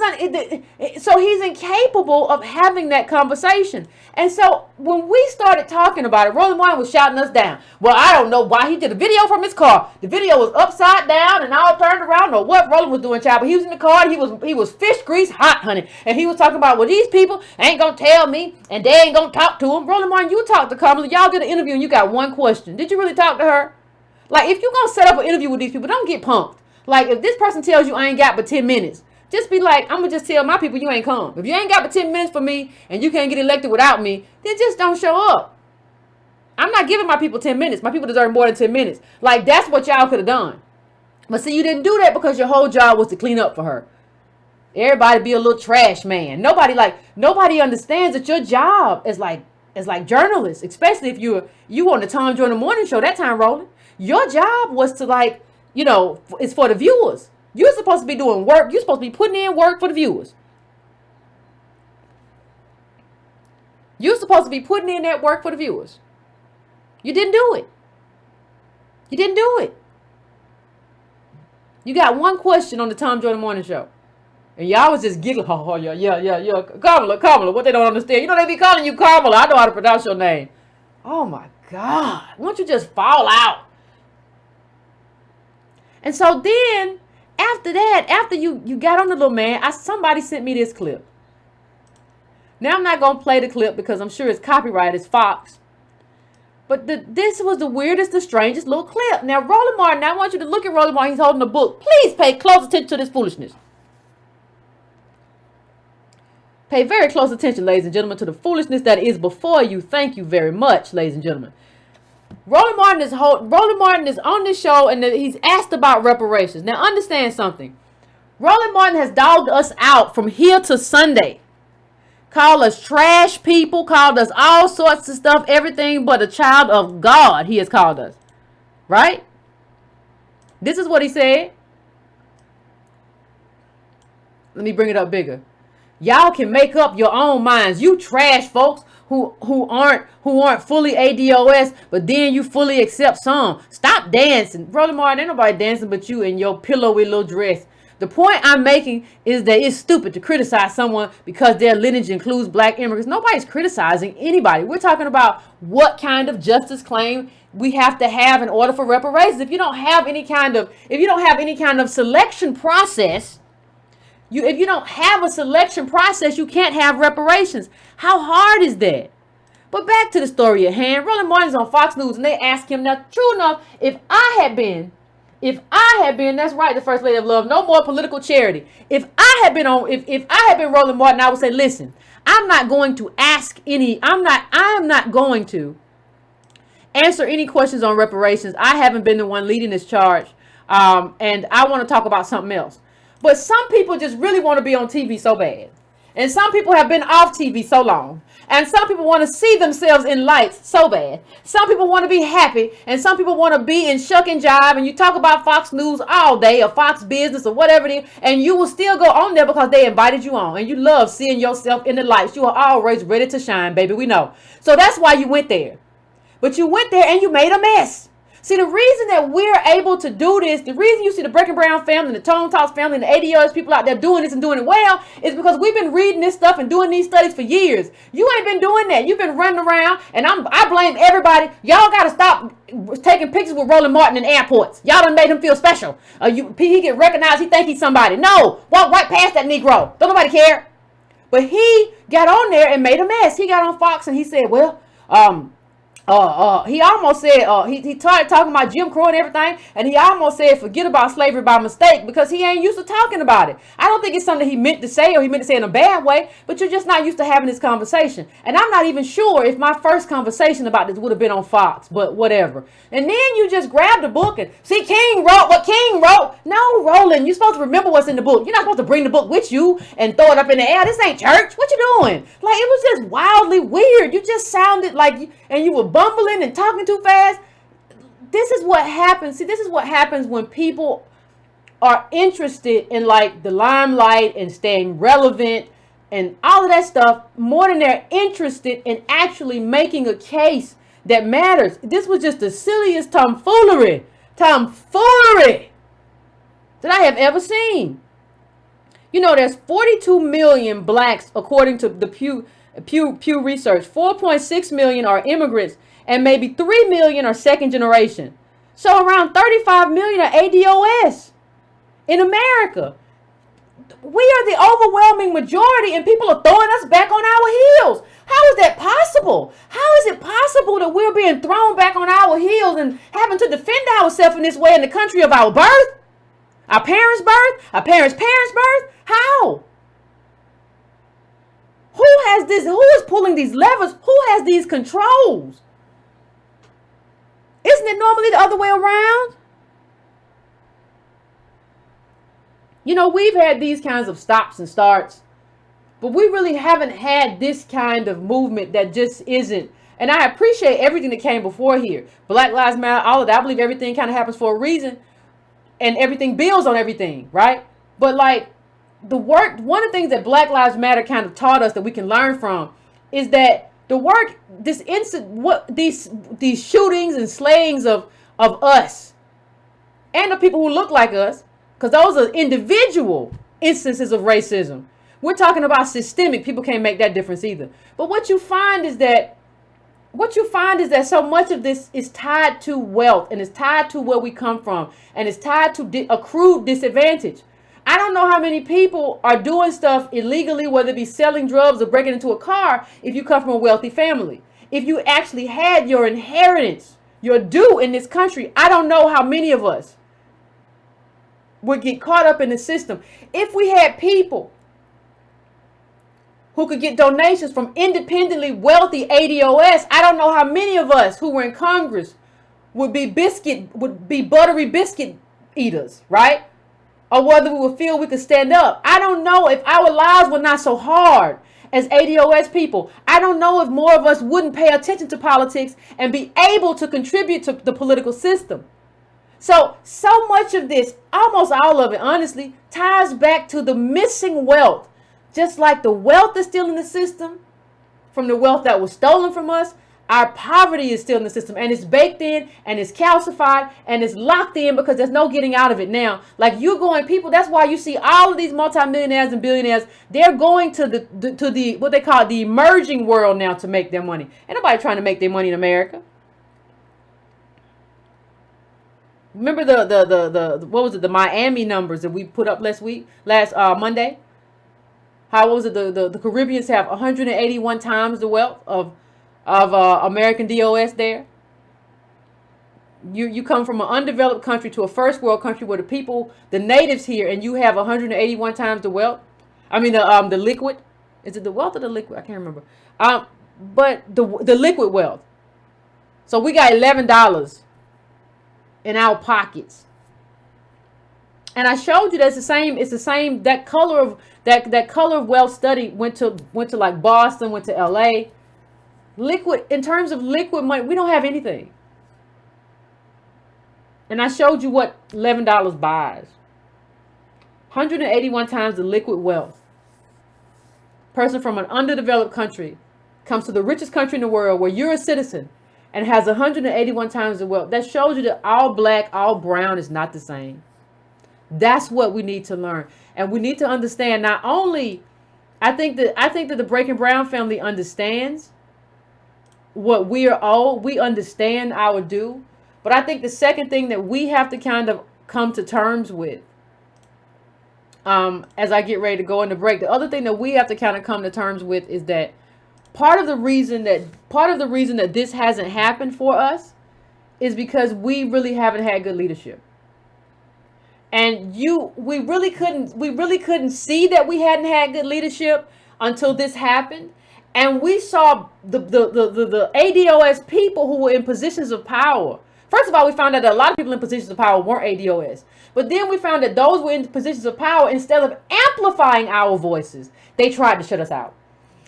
incapable of having that conversation. And so when we started talking about it, Roland Martin was shouting us down. Well, I don't know why he did a video from his car. The video was upside down and all turned around, or what Roland was doing, child. But he was in the car and he was fish grease hot, honey. And he was talking about, well, these people ain't gonna tell me and they ain't gonna talk to him. Roland Martin, you talked to Kamala. Y'all did an interview and you got one question. Did you really talk to her? Like, if you're gonna set up an interview with these people, don't get punked. Like, if this person tells you I ain't got but 10 minutes, just be like, I'm going to just tell my people you ain't come. If you ain't got but 10 minutes for me and you can't get elected without me, then just don't show up. I'm not giving my people 10 minutes. My people deserve more than 10 minutes. Like, that's what y'all could have done. But see, you didn't do that because your whole job was to clean up for her. Everybody be a little trash man. Nobody understands that your job is like journalists, especially if you on the Tom Joyner Morning Show that time, Roland. Your job was to it's for the viewers. You're supposed to be doing work. You're supposed to be putting in work for the viewers. You're supposed to be putting in that work for the viewers. You didn't do it. You didn't do it. You got one question on the Tom Joyner Morning Show. And y'all was just giggling. Oh, yeah. Kamala. What they don't understand. You know they be calling you Kamala. I know how to pronounce your name. Oh, my God. Why don't you just fall out? And so then, after that, after you got on the little man, somebody sent me this clip. Now, I'm not going to play the clip because I'm sure it's copyrighted. It's Fox. But this was the weirdest, the strangest little clip. Now, Roland Martin, I want you to look at Roland Martin. He's holding a book. Please pay close attention to this foolishness. Pay very close attention, ladies and gentlemen, to the foolishness that is before you. Thank you very much, ladies and gentlemen. Roland Martin is on this show and he's asked about reparations. Now, understand something. Roland Martin has dogged us out from here to Sunday. Called us trash people, called us all sorts of stuff, everything but a child of God, he has called us. Right? This is what he said. Let me bring it up bigger. Y'all can make up your own minds. You trash folks who aren't fully ADOS, but then you fully accept some. Stop dancing. Roland Martin, ain't nobody dancing but you in your pillowy little dress. The point I'm making is that it's stupid to criticize someone because their lineage includes black immigrants. Nobody's criticizing anybody. We're talking about what kind of justice claim we have to have in order for reparations. If you don't have any kind of selection process, if you don't have a selection process, you can't have reparations. How hard is that? But back to the story at hand. Roland Martin's on Fox News and they ask him, now, true enough, if I had been, that's right, the First Lady of Love, no more political charity. If I had been Roland Martin, I would say, listen, I'm not going to answer any questions on reparations. I haven't been the one leading this charge. And I want to talk about something else. But some people just really want to be on TV so bad. And some people have been off TV so long. And some people want to see themselves in lights so bad. Some people want to be happy. And some people want to be in shuck and jive. And you talk about Fox News all day or Fox Business or whatever it is. And you will still go on there because they invited you on. And you love seeing yourself in the lights. You are always ready to shine, baby. We know. So that's why you went there. But you went there and you made a mess. See, the reason that we're able to do this, the reason you see the Breaking Brown family, the Tone Talks family, and the ADOS people out there doing this and doing it well, is because we've been reading this stuff and doing these studies for years. You ain't been doing that. You've been running around, and I blame everybody. Y'all got to stop taking pictures with Roland Martin in airports. Y'all done made him feel special. He get recognized. He think he's somebody. No, walk right past that Negro. Don't nobody care. But he got on there and made a mess. He got on Fox and he said, well, he almost said, he started talking about Jim Crow and everything, and he almost said, forget about slavery by mistake, because he ain't used to talking about it. I don't think it's something he meant to say, or he meant to say in a bad way, but you're just not used to having this conversation. And I'm not even sure if my first conversation about this would have been on Fox, but whatever. And then you just grab the book and see King wrote what King wrote. No, Roland, you're supposed to remember what's in the book. You're not supposed to bring the book with you and throw it up in the air. This ain't church. What you doing? Like, it was just wildly weird. You just sounded like, and you were bumbling and talking too fast. This is what happens. See, this is what happens when people are interested in like the limelight and staying relevant and all of that stuff more than they're interested in actually making a case that matters. This was just the silliest tomfoolery that I have ever seen. You know, there's 42 million blacks according to the Pew Research. 4.6 million are immigrants, and maybe 3 million are second generation. So around 35 million are ADOS in America. We are the overwhelming majority, and people are throwing us back on our heels. How is that possible? How is it possible that we're being thrown back on our heels and having to defend ourselves in this way in the country of our birth? Our parents' birth? Our parents' birth? How? Who has this? Who is pulling these levers? Who has these controls? Isn't it normally the other way around? You know, we've had these kinds of stops and starts, but we really haven't had this kind of movement that just isn't. And I appreciate everything that came before here. Black Lives Matter, all of that. I believe everything kind of happens for a reason, and everything builds on everything, right? But like the work, one of the things that Black Lives Matter kind of taught us that we can learn from is that the work, this instant, what these shootings and slayings of us and the people who look like us, because those are individual instances of racism. We're talking about systemic. People can't make that difference either. But what you find is that so much of this is tied to wealth, and it's tied to where we come from, and it's tied to accrued disadvantage. I don't know how many people are doing stuff illegally, whether it be selling drugs or breaking into a car, if you come from a wealthy family. If you actually had your inheritance, your due in this country, I don't know how many of us would get caught up in the system. If we had people who could get donations from independently wealthy ADOS, I don't know how many of us who were in Congress would be buttery biscuit eaters, right? Or whether we would feel we could stand up. I don't know if our lives were not so hard as ADOS people. I don't know if more of us wouldn't pay attention to politics and be able to contribute to the political system. So much of this, almost all of it, honestly, ties back to the missing wealth. Just like the wealth that's still in the system, from the wealth that was stolen from us, our poverty is still in the system, and it's baked in, and it's calcified, and it's locked in because there's no getting out of it now. Like people, that's why you see all of these multimillionaires and billionaires, they're going to the what they call the emerging world now to make their money. Ain't nobody trying to make their money in America. Remember the what was it, the Miami numbers that we put up last Monday? How was it? The Caribbeans have 181 times the wealth of American DOS there. You come from an undeveloped country to a first world country where the people, the natives here, and you have 181 times the wealth. I mean the liquid. Is it the wealth or the liquid? I can't remember. But the liquid wealth. So we got $11 in our pockets. And I showed you that's the same. It's the same. That color of wealth study went to like Boston, went to LA. Liquid, in terms of liquid money, we don't have anything. And I showed you what $11 buys. 181 times the liquid wealth. Person from an underdeveloped country comes to the richest country in the world where you're a citizen, and has 181 times the wealth. That shows you that all black, all brown is not the same. That's what we need to learn. And we need to understand not only, I think that the Breaking Brown family understands what we are owed. We understand our due. But I think the second thing that we have to kind of come to terms with, as I get ready to go into break, the other thing that we have to kind of come to terms with is that part of the reason that this hasn't happened for us is because we really haven't had good leadership. And we really couldn't see that we hadn't had good leadership until this happened. And we saw the ADOS people who were in positions of power. First of all, we found out that a lot of people in positions of power weren't ADOS. But then we found that those were in positions of power, instead of amplifying our voices, they tried to shut us out.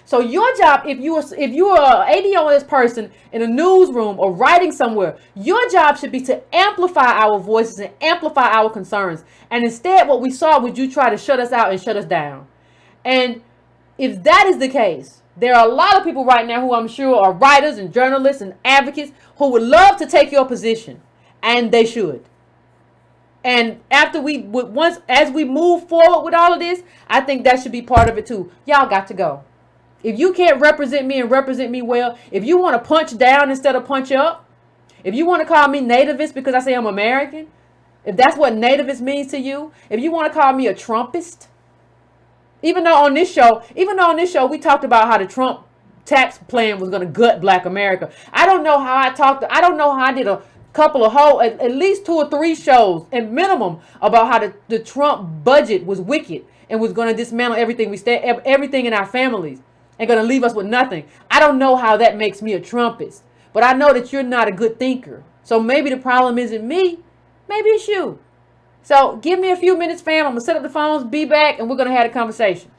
So your job, if you are an ADOS person in a newsroom or writing somewhere, your job should be to amplify our voices and amplify our concerns. And instead, what we saw was you try to shut us out and shut us down. And if that is the case, there are a lot of people right now who I'm sure are writers and journalists and advocates who would love to take your position, and they should. And as we move forward with all of this, I think that should be part of it too. Y'all got to go. If you can't represent me and represent me well, if you want to punch down instead of punch up, if you want to call me nativist because I say I'm American, if that's what nativist means to you, if you want to call me a Trumpist, even though on this show we talked about how the Trump tax plan was going to gut Black America. I don't know how I did a couple of at least 2 or 3 shows at minimum about how the Trump budget was wicked and was going to dismantle everything in our families and going to leave us with nothing. I don't know how that makes me a Trumpist, but I know that you're not a good thinker. So maybe the problem isn't me, maybe it's you. So give me a few minutes, fam. I'm going to set up the phones, be back, and we're going to have a conversation.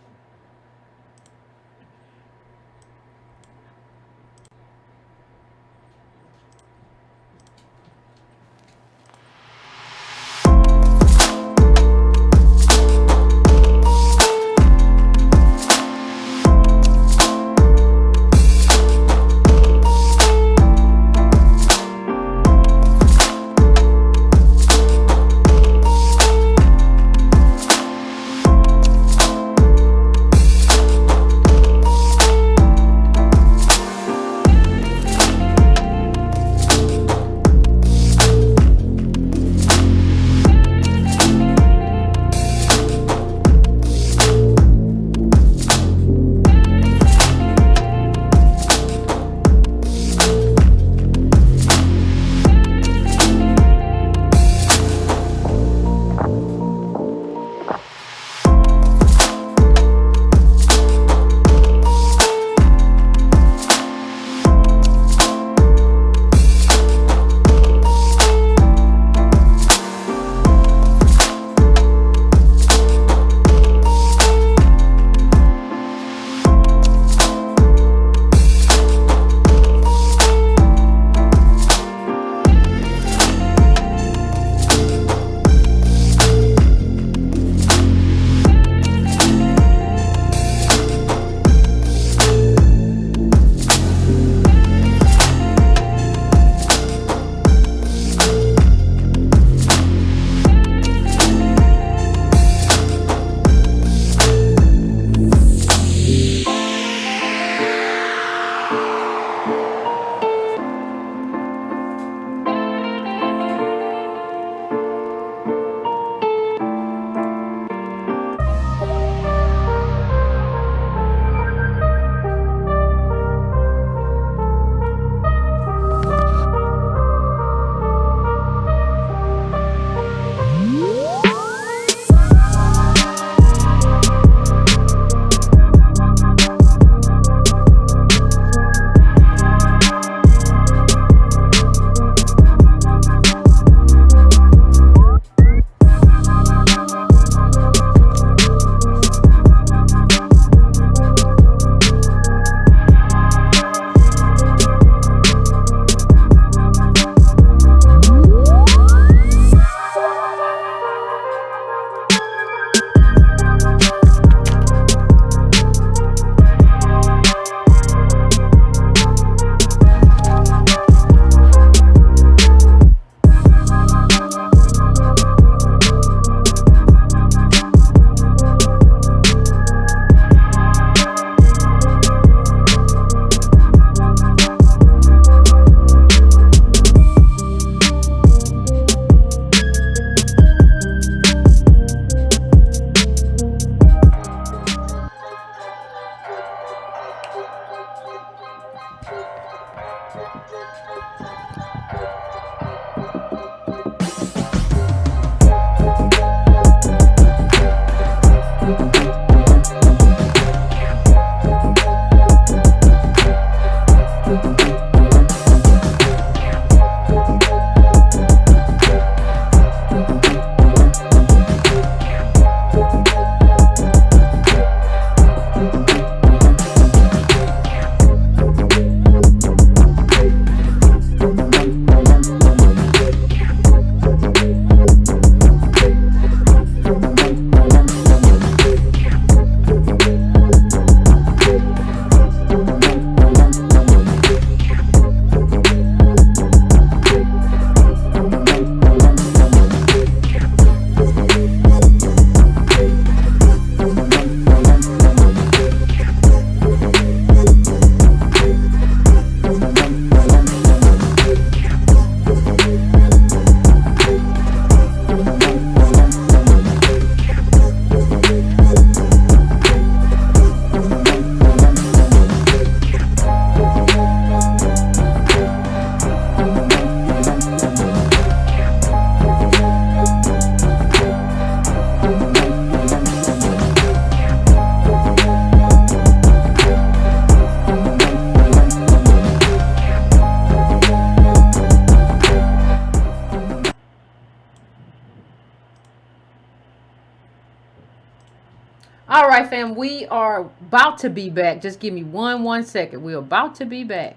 All right, fam. We are about to be back. Just give me one second. We're about to be back.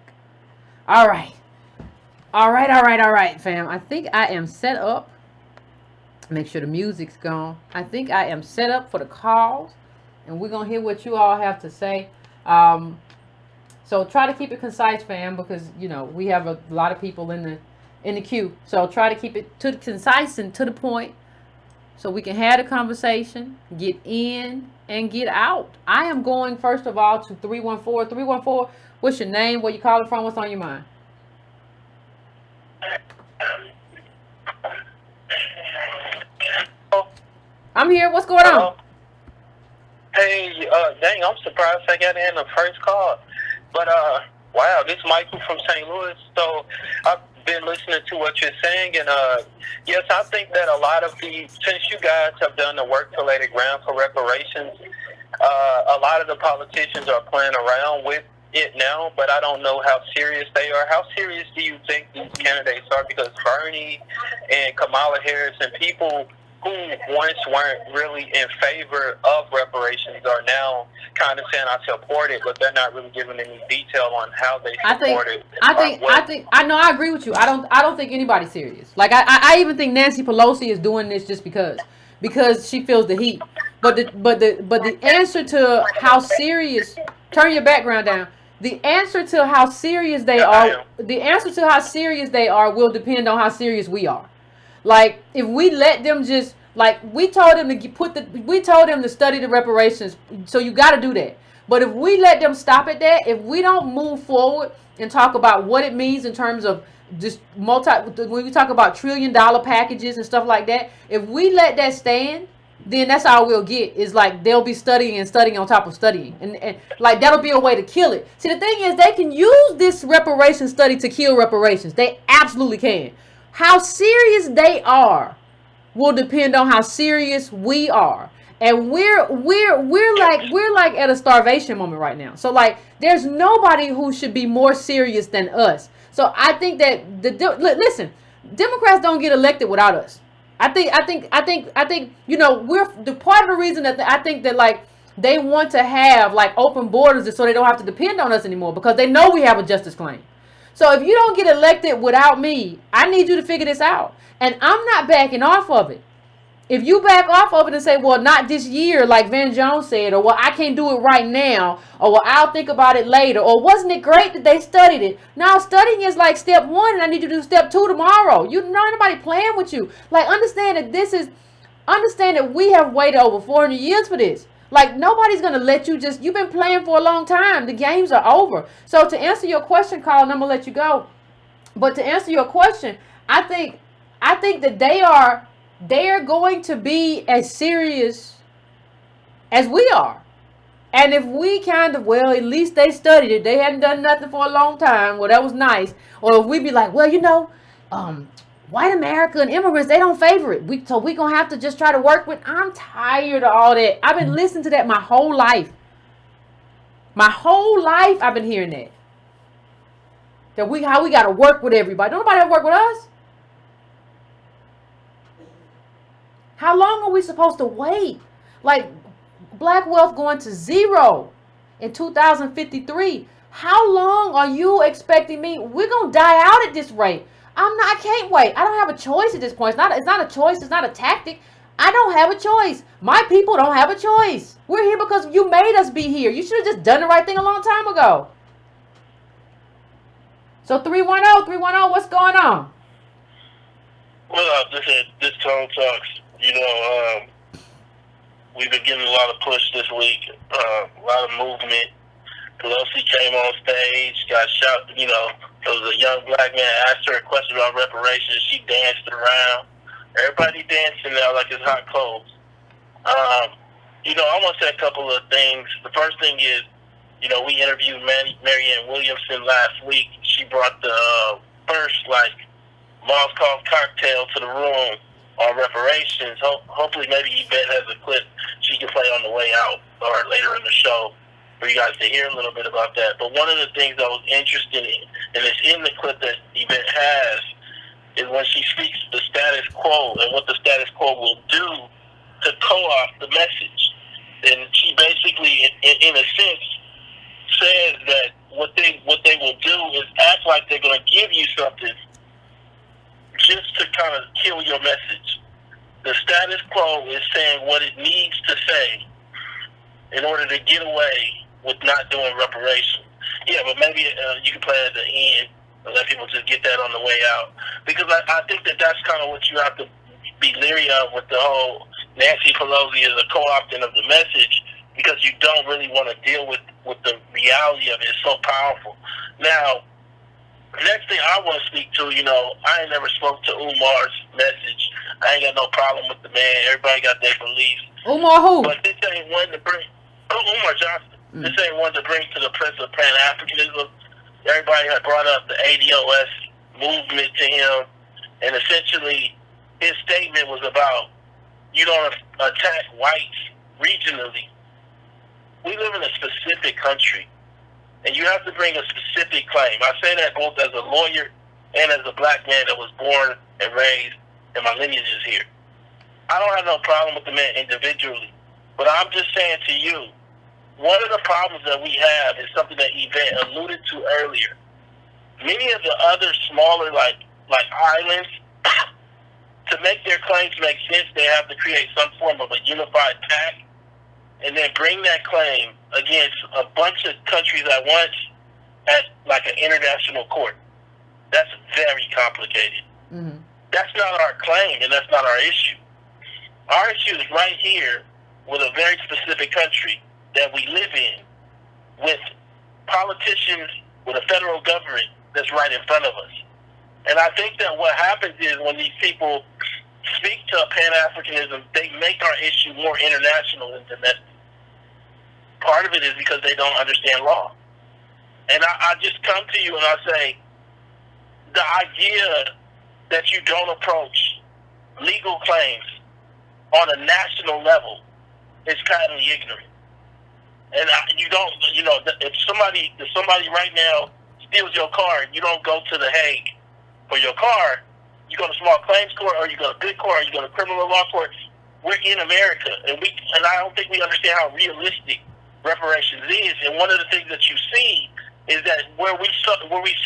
All right. All right, fam. I think I am set up. Make sure the music's gone. I think I am set up for the calls, and we're gonna hear what you all have to say. Um, so try to keep it concise, fam, because we have a lot of people in the queue. So try to keep it to the concise and to the point, so we can have a conversation, get in and get out. I am going first of all to 314. 314. What's your name? Where you calling from? What's on your mind? I'm here. What's going on? Hey, dang, I'm surprised I got in the first call. But, wow, this is Michael from St. Louis. So I've been listening to what you're saying. And, yes, I think that a lot of since you guys have done the work to lay the ground for reparations, a lot of the politicians are playing around with it now, but I don't know how serious they are. How serious do you think these candidates are? Because Bernie and Kamala Harris and people who once weren't really in favor of reparations are now kind of saying I support it, but they're not really giving any detail on how they support it. I agree with you. I don't think anybody's serious. Like I even think Nancy Pelosi is doing this just because she feels the heat. But the answer to how serious, turn your background down. The answer to how serious they are, will depend on how serious we are. Like, if we let them just, like, we told them to study the reparations, so you got to do that. But if we let them stop at that, if we don't move forward and talk about what it means in terms of just when we talk about $1 trillion packages and stuff like that, if we let that stand, then that's all we'll get, is like they'll be studying on top of studying, and like that'll be a way to kill it. See, the thing is, they can use this reparation study to kill reparations. They absolutely can. How serious they are will depend on how serious we are, and we're like at a starvation moment right now. So like, there's nobody who should be more serious than us. So I think that listen, Democrats don't get elected without us. I think we're the part of the reason that I think that like they want to have like open borders is so they don't have to depend on us anymore, because they know we have a justice claim. So if you don't get elected without me, I need you to figure this out. And I'm not backing off of it. If you back off of it and say, well, not this year, like Van Jones said, or well, I can't do it right now, or well, I'll think about it later, or wasn't it great that they studied it? Now, studying is like step 1, and I need you to do step 2 tomorrow. You know, nobody playing with you. Like, understand that we have waited over 400 years for this. Like, nobody's going to let you you've been playing for a long time. The games are over. So to answer your question, Carl, and I'm going to let you go. But to answer your question, I think that they are going to be as serious as we are. And if we kind of, well, at least they studied it. They hadn't done nothing for a long time. Well, that was nice. Or if we be like, well, white America and immigrants, they don't favor it. So we're going to have to just try to work with. I'm tired of all that. I've been listening to that my whole life. My whole life I've been hearing that. How we got to work with everybody. Don't nobody have to work with us. How long are we supposed to wait? Like, black wealth going to zero in 2053. How long are you expecting me? We're going to die out at this rate. I can't wait. I don't have a choice at this point. It's not a choice. It's not a tactic. I don't have a choice. My people don't have a choice. We're here because you made us be here. You should have just done the right thing a long time ago. So 310, what's going on? Well, this Tone Talks. We've been getting a lot of push this week, a lot of movement. Pelosi came on stage, got shot. There was a young black man asked her a question about reparations. She danced around. Everybody dancing now like it's hot coals. I want to say a couple of things. The first thing is, we interviewed Marianne Williamson last week. She brought the first, Moscow cocktail to the room on reparations. Hopefully, maybe Yvette has a clip she can play on the way out or later in the show for you guys to hear a little bit about that. But one of the things I was interested in, and it's in the clip that Yvette has, is when she speaks the status quo and what the status quo will do to co-opt the message. and she basically, in a sense, says that what they will do is act like they're going to give you something just to kind of kill your message. The status quo is saying what it needs to say in order to get away with not doing reparations. Yeah, but maybe you can play it at the end and let people just get that on the way out. Because I think that that's kind of what you have to be leery of with the whole Nancy Pelosi is a co-opting of the message, because you don't really want to deal with the reality of it. It's so powerful. Now, next thing I want to speak to, I ain't never spoke to Umar's message. I ain't got no problem with the man. Everybody got their beliefs. Umar who? But this ain't one to bring. Umar Johnson. This ain't one to bring to the press of Pan-Africanism. Everybody had brought up the ADOS movement to him, and essentially his statement was about, you don't attack whites regionally. We live in a specific country, and you have to bring a specific claim. I say that both as a lawyer and as a black man that was born and raised, and my lineage is here. I don't have no problem with the man individually, but I'm just saying to you, one of the problems that we have is something that Yvette alluded to earlier. Many of the other smaller, like islands, to make their claims make sense, they have to create some form of a unified pact and then bring that claim against a bunch of countries at once at like an international court. That's very complicated. Mm-hmm. That's not our claim, and that's not our issue. Our issue is right here with a very specific country that we live in, with politicians, with a federal government that's right in front of us. And I think that what happens is when these people speak to Pan-Africanism, they make our issue more international than domestic. Part of it is because they don't understand law. And I just come to you and I say, the idea that you don't approach legal claims on a national level is kindly ignorant. And you don't, if somebody right now steals your car, you don't go to The Hague for your car. You go to small claims court, or you go to big court, or you go to criminal law court. We're in America, and I don't think we understand how realistic reparations is. And one of the things that you see is that where we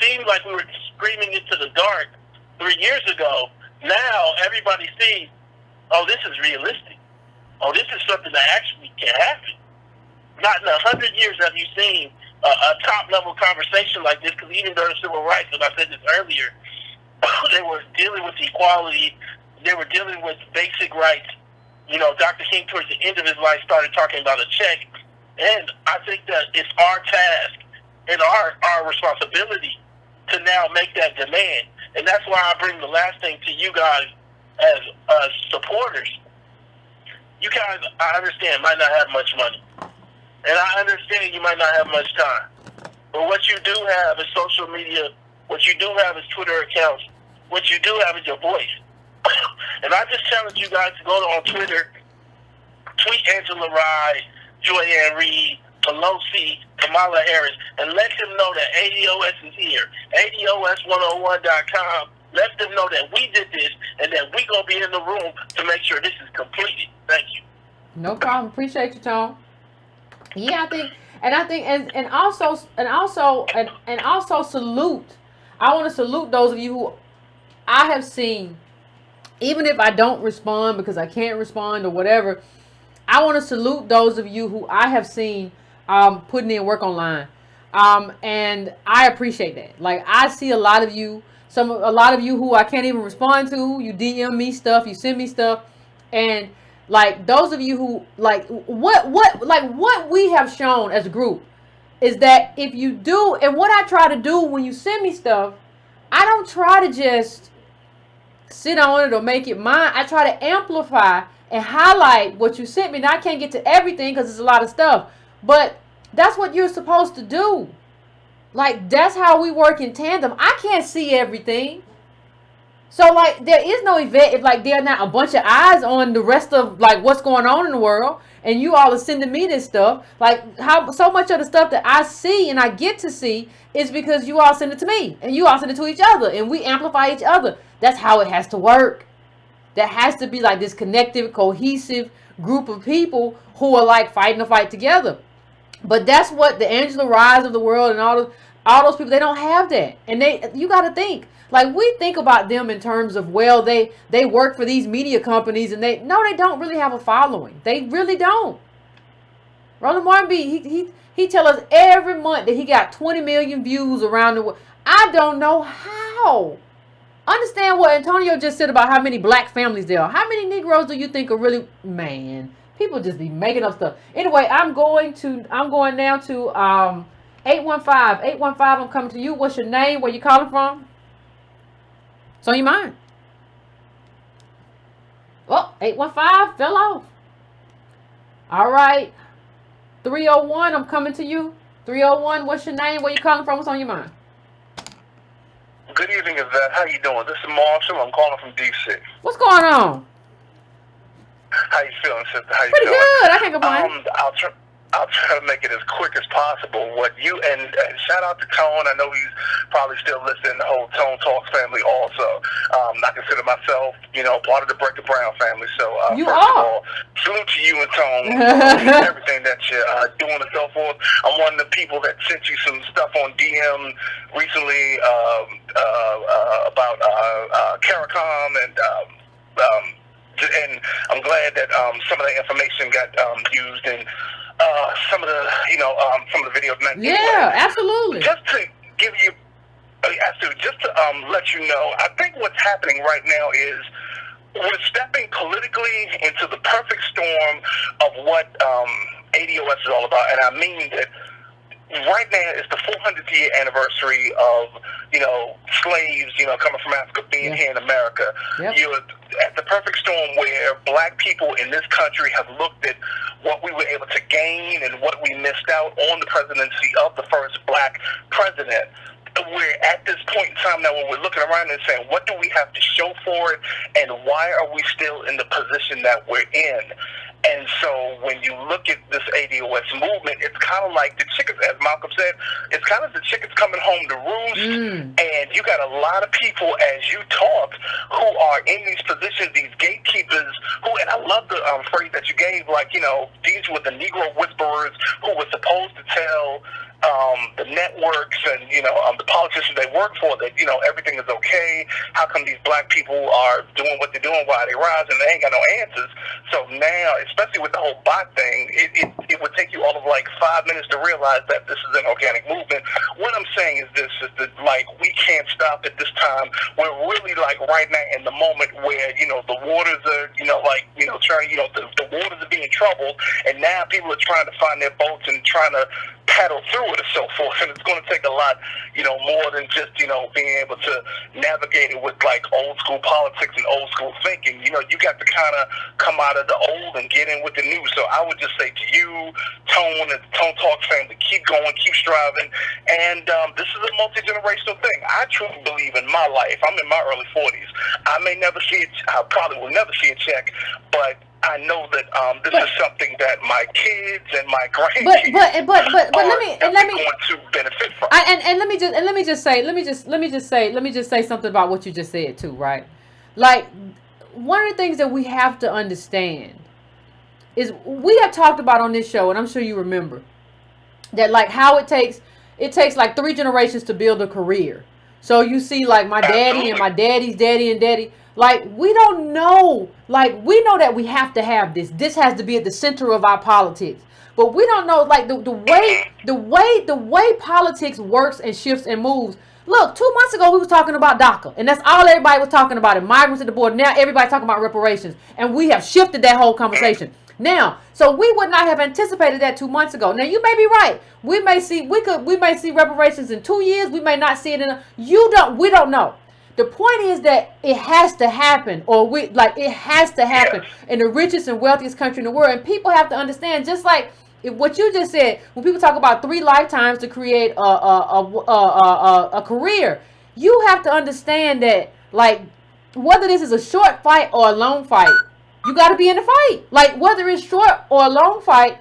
seemed like we were screaming into the dark 3 years ago, now everybody sees, oh, this is realistic. Oh, this is something that actually can happen. Not in 100 years have you seen a top-level conversation like this, because even during civil rights, and I said this earlier, they were dealing with equality. They were dealing with basic rights. Dr. King, towards the end of his life, started talking about a check. And I think that it's our task and our responsibility to now make that demand. And that's why I bring the last thing to you guys as supporters. You guys, I understand, might not have much money. And I understand you might not have much time. But what you do have is social media. What you do have is Twitter accounts. What you do have is your voice. And I just challenge you guys to go on Twitter, tweet Angela Rye, Joy Ann Reid, Pelosi, Kamala Harris, and let them know that ADOS is here. ADOS101.com. Let them know that we did this and that we gonna be in the room to make sure this is completed. Thank you. No problem. Appreciate you, Tom. Yeah, I think, and also salute. I want to salute those of you who I have seen, even if I don't respond because I can't respond or whatever. I want to salute those of you who I have seen putting in work online, and I appreciate that. Like, I see a lot of you who I can't even respond to. You DM me stuff, you send me stuff, and like those of you who what we have shown as a group is that if you do, and what I try to do when you send me stuff, I don't try to just sit on it or make it mine. I try to amplify and highlight what you sent me. Now, I can't get to everything because it's a lot of stuff, but that's what you're supposed to do. Like, that's how we work in tandem. I can't see everything. So, like, there is no Yvette if, like, there are not a bunch of eyes on the rest of, like, what's going on in the world, and you all are sending me this stuff. Like, how so much of the stuff that I see and I get to see is because you all send it to me, and you all send it to each other, and we amplify each other. That's how it has to work. There has to be like this connective, cohesive group of people who are like fighting the fight together. But that's what the Angela Rise of the world and all those people, they don't have that. And you got to think. Like, we think about them in terms of, well, they work for these media companies, and they don't really have a following. They really don't. Roland Martin he tell us every month that he got 20 million views around the world. I don't know how. Understand what Antonio just said about how many black families there are. How many Negroes do you think are really, man, people just be making up stuff. Anyway, I'm going now to 815. I'm coming to you. What's your name? Where you calling from? It's on your mind. Oh, 815 fell off. All right. 301, I'm coming to you. 301, what's your name? Where you calling from? What's on your mind? Good evening, Yvette. How you doing? This is Marshall. I'm calling from D.C. What's going on? How you feeling, sister? How you Pretty doing? good. I can't complain. I'll try to make it as quick as possible. What you and shout out to Tone. I know he's probably still listening. The whole Tone Talks family also. I consider myself, part of the Break the Brown family. So You first are. of all, salute to you and Tone. Everything that you're doing and so forth. I'm one of the people that sent you some stuff on DM recently about CARICOM and I'm glad that some of the information got used in some of the some of the videos. Yeah, absolutely. Just to give you, just to let you know, I think what's happening right now is we're stepping politically into the perfect storm of what ADOS is all about, and I mean that. Right now is the 400th year anniversary of, slaves, coming from Africa being here in America. Yep. You're at the perfect storm where black people in this country have looked at what we were able to gain and what we missed out on the presidency of the first black president. We're at this point in time now when we're looking around and saying, what do we have to show for it, and why are we still in the position that we're in? And so when you look at this ADOS movement, it's kind of like the chickens, as Malcolm said, it's kind of the chickens coming home to roost. And you got a lot of people, as you talk, who are in these positions, these gatekeepers, and I love the phrase that you gave, these were the Negro whisperers who were supposed to tell the networks and, the politicians they work for that, everything is okay. How come these black people are doing what they're doing while they rise and they ain't got no answers? So now, especially with the whole bot thing, it would take you all of 5 minutes to realize that this is an organic movement. What I'm saying is this, is that, we can't stop at this time. We're really, right now in the moment where, the waters are, turning, the waters are being troubled, and now people are trying to find their boats and trying to paddle through it and so forth, and it's going to take a lot, more than just, being able to navigate it with old school politics and old school thinking. You got to kind of come out of the old and get in with the new. So I would just say to you, Tone and the Tone Talks family, keep going, keep striving, and this is a multi-generational thing. I truly believe in my life. I'm in my early 40s. I may never see it. I probably will never see a check, but I know that this is something that my kids and my grandkids but let me going to benefit from. And let me just say something about what you just said too, right? One of the things that we have to understand is we have talked about on this show, and I'm sure you remember that how it takes 3 generations to build a career. So you see my daddy and my daddy's daddy and daddy. We don't know. We know that we have to have this. This has to be at the center of our politics. But we don't know, the way politics works and shifts and moves. Look, 2 months ago we was talking about DACA, and that's all everybody was talking about. And migrants at the border. Now everybody's talking about reparations, and we have shifted that whole conversation. Now, so we would not have anticipated that 2 months ago. Now you may be right. We may see reparations in 2 years. We may not see it we don't know. The point is that it has to happen, it has to happen in the richest and wealthiest country in the world. And people have to understand, just like what you just said, when people talk about 3 lifetimes to create a career, you have to understand that, whether this is a short fight or a long fight, you got to be in the fight. Whether it's short or a long fight,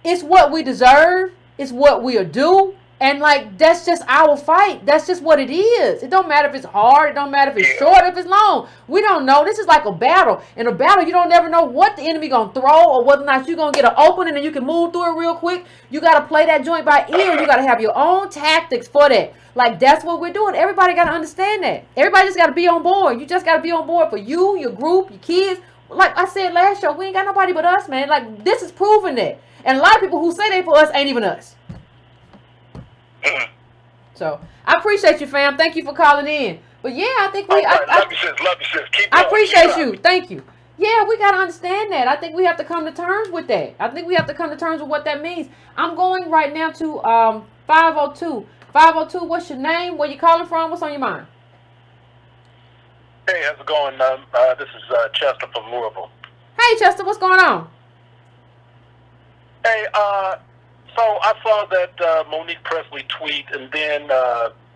it's what we deserve, it's what we are due, And like, that's just our fight. That's just what it is. It don't matter if it's hard. It don't matter if it's short, if it's long. We don't know. This is like a battle. In a battle, you don't never know what the enemy gonna throw or whether or not you're gonna get an opening and you can move through it real quick. You gotta play that joint by ear. You gotta have your own tactics for that. Like, that's what we're doing. Everybody gotta understand that. Everybody just gotta be on board. You just gotta be on board for you, your group, your kids. Like I said last show, we ain't got nobody but us, man. Like, this is proving that. And a lot of people who say they for us ain't even us. So I appreciate you, fam. Thank you for calling in. But yeah, I think we. Love you, sis. Keep I going. appreciate you. Thank you. Yeah, we gotta understand that. I think we have to come to terms with that. I think we have to come to terms with what that means. I'm going right now to 502. 502. What's your name? Where you calling from? What's on your mind? Hey, how's it going? This is Chester from Louisville. Hey, Chester. What's going on? Hey, so I saw that Monique Presley tweet, and then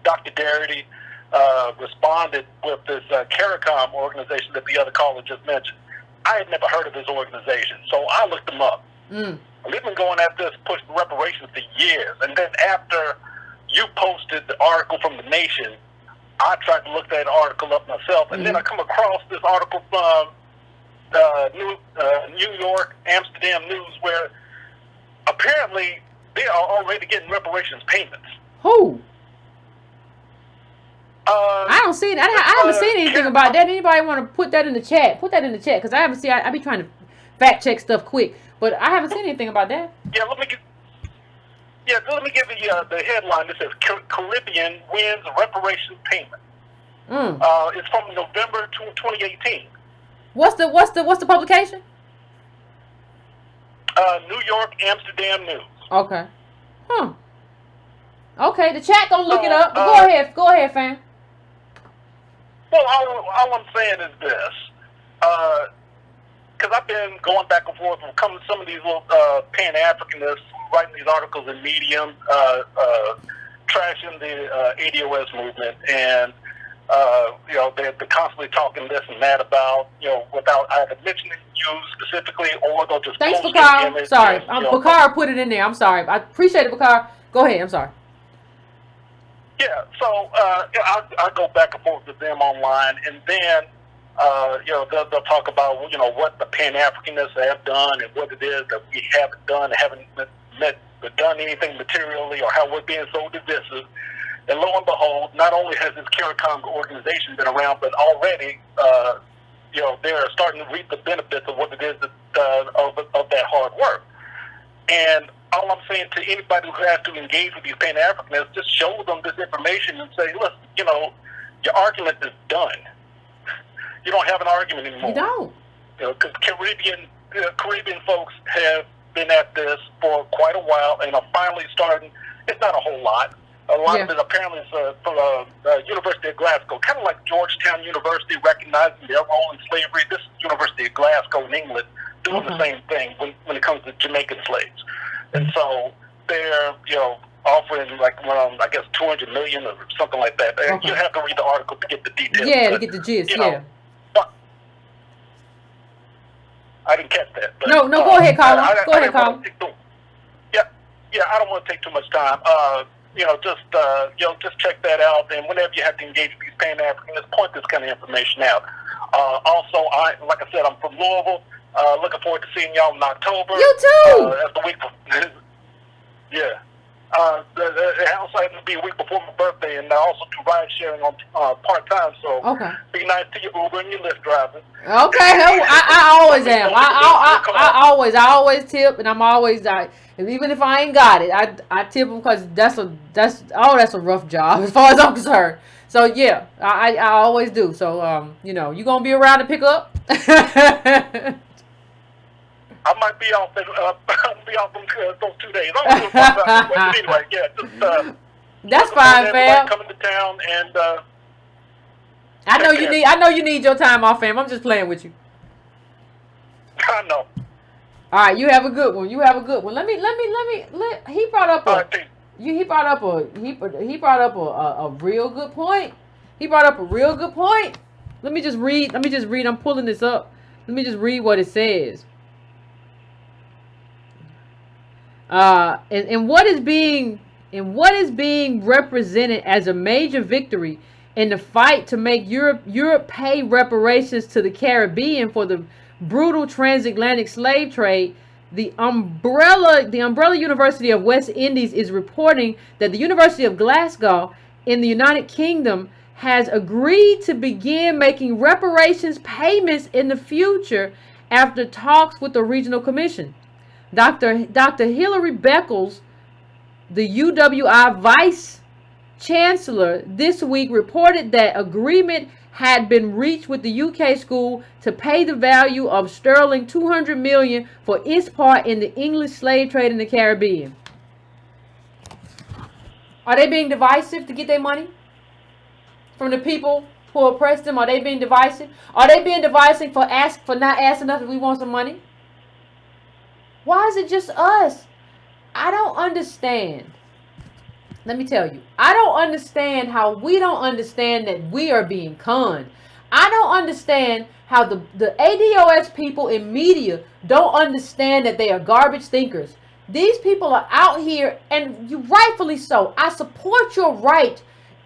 Dr. Darity responded with this CARICOM organization that the other caller just mentioned. I had never heard of this organization, so I looked them up. We've been going at this push for reparations for years, and then after you posted the article from The Nation, I tried to look that article up myself, and then I come across this article from New York, Amsterdam News, where apparently they are already getting reparations payments. Who? I don't see it. I haven't seen anything about that. Anybody want to put that in the chat? Put that in the chat, because I haven't seen. I be trying to fact check stuff quick, but I haven't seen anything about that. Let me give you the headline. That says Caribbean wins reparations payment. It's from November 2018. What's the publication? New York, Amsterdam News. Okay. Okay, the chat gonna look it up. But go ahead, fam. Well, all I'm saying is this, because I've been going back and forth with some of these little Pan-Africanists writing these articles in Medium, trashing the ADOS movement, and they're constantly talking this and that about, without either mentioning you specifically, or they'll just thanks, post Bakar. Sorry, Bakar put it in there. I'm sorry. I appreciate it, Bakar. Go ahead. I'm sorry. Yeah, so I go back and forth with them online, and then they'll talk about what the Pan-Africanists have done and what it is that we haven't done, haven't done anything materially, or how we're being so divisive. And lo and behold, not only has this CARICOM organization been around, but already they're starting to reap the benefits of what it is of that hard work. And all I'm saying to anybody who has to engage with these Pan-Africanists, just show them this information and say, look, your argument is done. You don't have an argument anymore. You don't. Because Caribbean folks have been at this for quite a while and are finally starting. It's not a whole lot. A lot of it apparently is from University of Glasgow, kind of like Georgetown University recognizing their role in slavery. This is University of Glasgow in England doing the same thing when it comes to Jamaican slaves. And so they're, offering like around, I guess, $200 million or something like that. You have to read the article to get the details. Yeah, to get the gist. I didn't catch that. But, no, go ahead, Colin. Go ahead, Colin. Yeah, I don't want to take too much time. Just check that out, and whenever you have to engage with these Pan-Africanists, point this kind of information out. Also, like I said, I'm from Louisville. Looking forward to seeing y'all in October. You too. That's the week. Yeah. It also happens to be a week before my birthday, and I also do ride sharing on part time. So be nice to your Uber and your Lyft drivers. Okay, I always am. I always tip, and I'm always like, even if I ain't got it, I tip them because that's a rough job as far as I'm concerned. So yeah, I always do. So you gonna be around to pick up. I might be off. I'll be off those 2 days. But anyway, yeah, just that's fine, fam. Coming to town, and I know you need your time off, fam. I'm just playing with you. I know. All right, you have a good one. Let he brought up a real good point. Let me just read. I'm pulling this up. Let me just read what it says. And what is being in what is being represented as a major victory in the fight to make Europe pay reparations to the Caribbean for the brutal transatlantic slave trade, the Umbrella University of West Indies is reporting that the University of Glasgow in the United Kingdom has agreed to begin making reparations payments in the future after talks with the regional commission. Dr. Hilary Beckles, the UWI Vice Chancellor, this week reported that agreement had been reached with the UK school to pay the value of sterling 200 million for its part in the English slave trade in the Caribbean. Are they being divisive to get their money from the people who oppressed them? Are they being divisive? Are they being divisive for not asking us if we want some money? Why is it just us? I don't understand. Let me tell you, I don't understand how we don't understand that we are being conned. I don't understand how the ADOS people in media don't understand that they are garbage thinkers. These people are out here, and you rightfully so. I support your right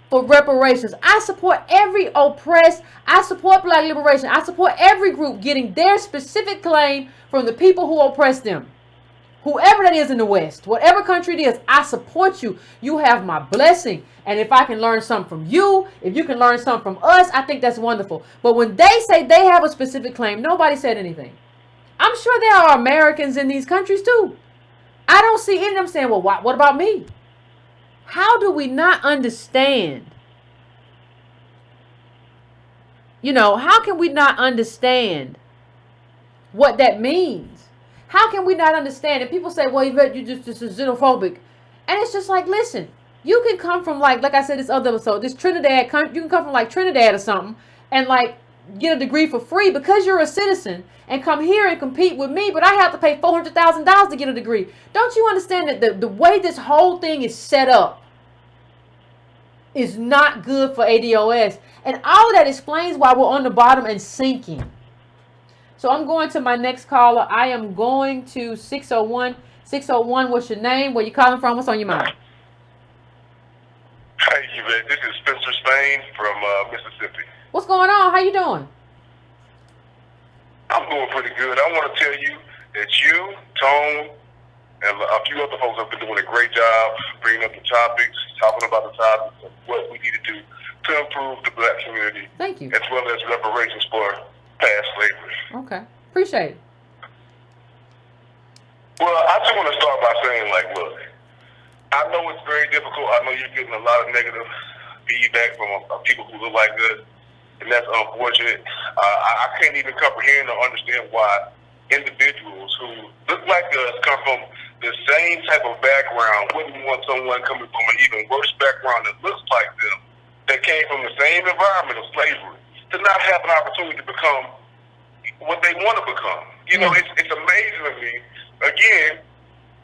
for reparations. I support every oppressed. I support Black liberation. I support every group getting their specific claim from the people who oppress them. Whoever that is in the West, whatever country it is, I support you. You have my blessing. And if I can learn something from you, if you can learn something from us, I think that's wonderful. But when they say they have a specific claim, nobody said anything. I'm sure there are Americans in these countries too. I don't see any of them saying, well, what about me? How do we not understand? You know, how can we not understand what that means? How can we not understand? And people say, well, Yvette, you just xenophobic. And it's just like, listen, you can come from like I said this other episode, this Trinidad, you can come from like Trinidad or something and like get a degree for free because you're a citizen and come here and compete with me, but I have to pay $400,000 to get a degree. Don't you understand that the way this whole thing is set up is not good for ADOS? And all of that explains why we're on the bottom and sinking. So I'm going to my next caller. I am going to 601. 601, what's your name? Where you calling from? What's on your mind? Hi, Yvette. This is Spencer Spain from Mississippi. What's going on? How you doing? I'm doing pretty good. I want to tell you that you, Tone, and a few other folks have been doing a great job bringing up the topics, talking about the topics of what we need to do to improve the Black community. Thank you. As well as reparations for past slavery. Okay. Appreciate it. Well, I just want to start by saying, like, look, I know it's very difficult. I know you're getting a lot of negative feedback from people who look like us, and that's unfortunate. I can't even comprehend or understand why individuals who look like us come from the same type of background wouldn't want someone coming from an even worse background that looks like them, that came from the same environment of slavery, to not have an opportunity to become what they want to become. You know, it's amazing to me. Again,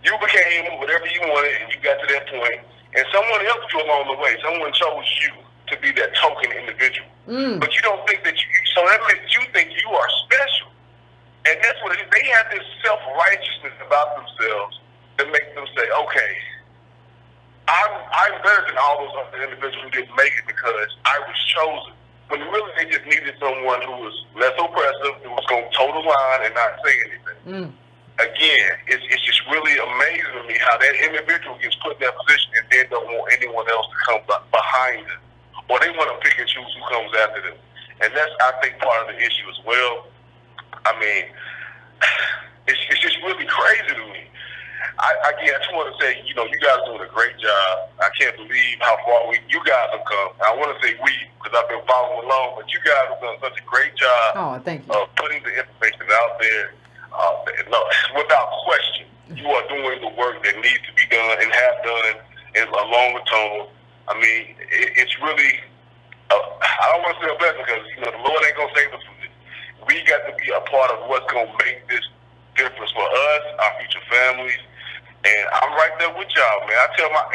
you became whatever you wanted, and you got to that point, and someone helped you along the way. Someone chose you to be that token individual. But you don't think that so that makes you think you are special. And that's what it is. They have this self-righteousness about themselves that makes them say, okay, I'm better than all those other individuals who didn't make it because I was chosen. When really they just needed someone who was less oppressive, who was going to toe the line and not say anything. Again, it's just really amazing to me how that individual gets put in that position and then don't want anyone else to come behind them. Or they want to pick and choose who comes after them. And that's, I think, part of the issue as well. I mean, it's just really crazy to me. I just want to say, you know, you guys are doing a great job. I can't believe how far you guys have come. I want to say we, because I've been following along, but you guys have done such a great job of putting the information out there. No, without question, you are doing the work that needs to be done and have done in a longer tone. I mean, it's really, I don't want to say a blessing because, you know, the Lord ain't going to save us from this. We got to be a part of what's going to make this difference for us, our future families. And I'm right there with y'all, man. I tell I'm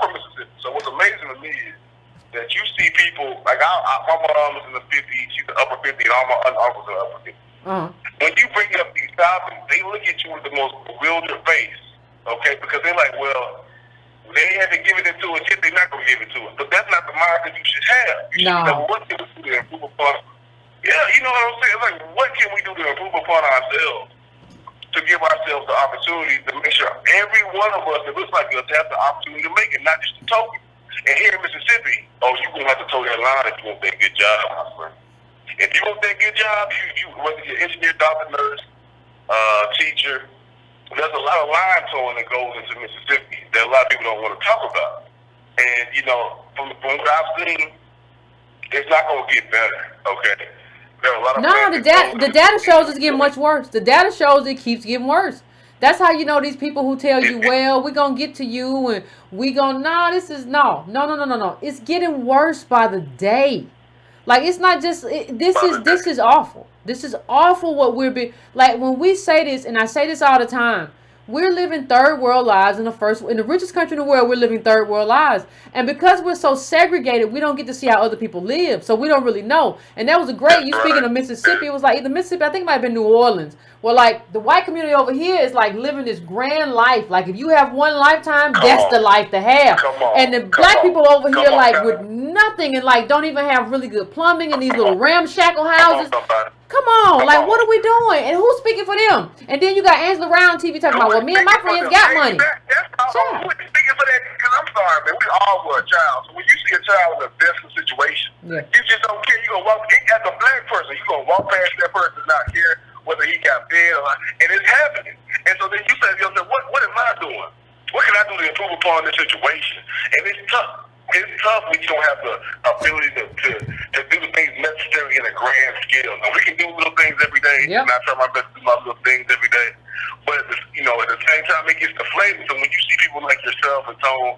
from Mississippi, so what's amazing to me is that you see people, like my mom is in the 50s, she's the upper 50, and all my uncles are upper 50. When you bring up these topics, they look at you with the most bewildered face, okay? Because they're like, well, they haven't given it to us yet. They're not gonna give it to us. But that's not the mindset you should have. You should know what can we do to improve upon. Yeah, you know what I'm saying? Like, what can we do to improve upon ourselves? To give ourselves the opportunity to make sure every one of us that looks like us has the opportunity to make it, not just a token. And here in Mississippi, you're going to have to toe that line if you want that good job, my friend. If you want that good job, you whether you're engineer, doctor, nurse, teacher, there's a lot of line towing that goes into Mississippi that a lot of people don't want to talk about. And, you know, from what I've seen, it's not going to get better, okay? No, the data shows it's getting much worse. The data shows it keeps getting worse. That's how you know these people who tell you, well, we're going to get to you and we going to, no. It's getting worse by the day. Like, it's not just, this is awful. This is awful what we're being, like, when we say this, and I say this all the time, we're living third world lives in the richest country in the world. We're living third world lives, and because we're so segregated, we don't get to see how other people live, so we don't really know. And that was a great. You speaking of Mississippi, it was like either Mississippi, I think it might have been New Orleans. Well, like the white community over here is like living this grand life. Like if you have one lifetime, that's the life to have. And the black people over here like with nothing and like don't even have really good plumbing in these little ramshackle houses. Come on, like what are we doing? And who's speaking for them? And then you got Angela Round TV talking about, well, me and my friends got money. That's all. Who's speaking for that? Because I'm sorry, man, we all were a child. So when you see a child in a desperate situation, you just don't care. You gonna walk as a black person, you gonna walk past that person, not care whether he got fed or not, and it's happening. And so then you say to yourself, what am I doing? What can I do to improve upon this situation? And it's tough. It's tough when you don't have the ability to do the things necessary in a grand scale. Now, we can do little things every day, and I try my best to do my little things every day. But, you know, at the same time, it gets deflating. So when you see people like yourself and Tone,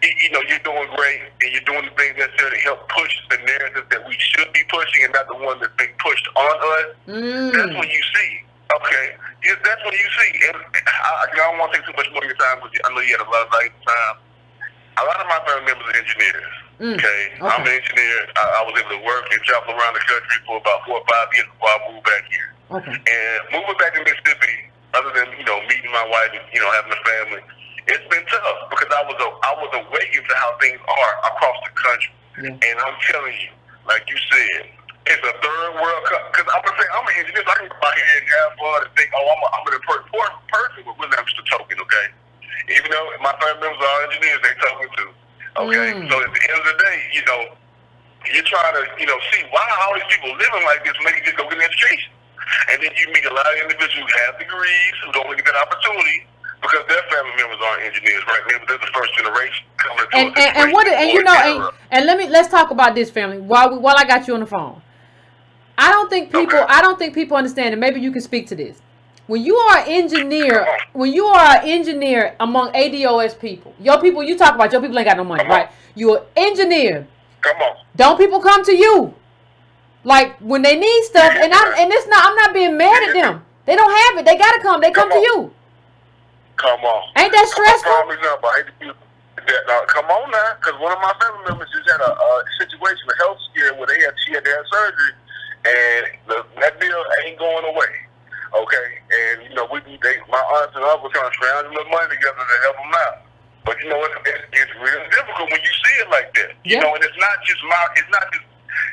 you know, you're doing great, and you're doing the things necessary to help push the narrative that we should be pushing and not the one that's being pushed on us, that's what you see. Okay? That's what you see. And I don't want to take too much more of your time, because I know you had a lot of valuable time. A lot of my family members are engineers. Okay? I'm an engineer. I was able to work and travel around the country for about 4 or 5 years before I moved back here. And moving back to Mississippi, other than, you know, meeting my wife and, you know, having a family, it's been tough because I was awakened to how things are across the country. And I'm telling you, like you said, it's a third world country. Because I'm gonna say I'm an engineer, so I can go out here and have fun and think, I'm an important person, but really I'm just a token, okay? Even though my family members are engineers, they token too. Okay? So at the end of the day, you know, you're trying to, you know, see why all these people living like this when they can just go get an education. And then you meet a lot of individuals who have degrees who don't get that opportunity because their family members aren't engineers, right? Maybe they're the first generation coming into let's talk about this, family. While I got you on the phone, I don't think people understand, and maybe you can speak to this. When you are an engineer, among ADOS people, you talk about your people ain't got no money, right? You're an engineer. Come on. Don't people come to you? Like when they need stuff, I'm not being mad at them. They don't have it. They gotta come. They come to you. Come on. Ain't that stressful? Come on now, because one of my family members just had a situation, a health scare, where she had to have surgery, and that bill ain't going away. Okay, and you know my aunts and uncles trying to scrounge a little money together to help them out. But you know it's really difficult when you see it like that. You know, and it's not just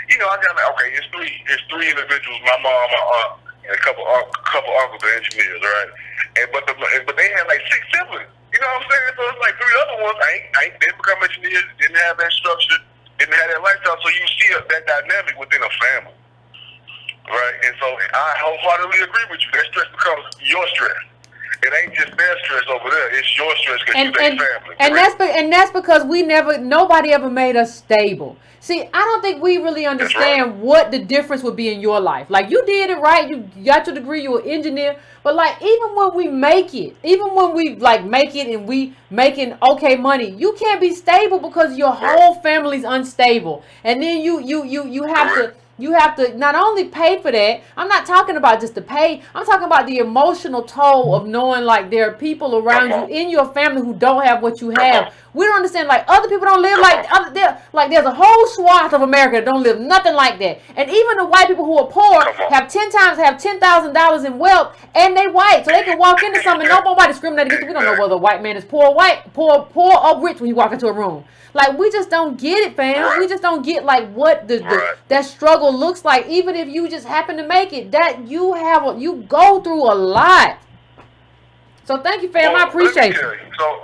you know, I got it's three individuals, my mom, my aunt, and a couple uncles are engineers, right? But they had like 6 siblings. You know what I'm saying? So it's like 3 other ones didn't become engineers, didn't have that structure, didn't have that lifestyle. So you see that dynamic within a family, right? And so I wholeheartedly agree with you. That stress becomes your stress. It ain't just their stress over there. It's your stress because you're their family. And that's because nobody ever made us stable. See, I don't think we really understand what the difference would be in your life. Like, you did it right. You got your degree. You're an engineer. But, like, even when we make it, and we making okay money, you can't be stable because your whole family's unstable. And then you have to not only pay for that. I'm not talking about just the pay. I'm talking about the emotional toll of knowing, like, there are people around you in your family who don't have what you have. We don't understand, like, other people don't live like there's a whole swath of America that don't live nothing like that. And even the white people who are poor have $10,000 in wealth, and they white, so they can walk into something and nobody discriminate against them. We don't know whether a white man is poor or rich when you walk into a room. Like, we just don't get it, fam. We just don't get, like, what that struggle looks like. Even if you just happen to make it, that you go through a lot. So thank you, fam. I appreciate you. So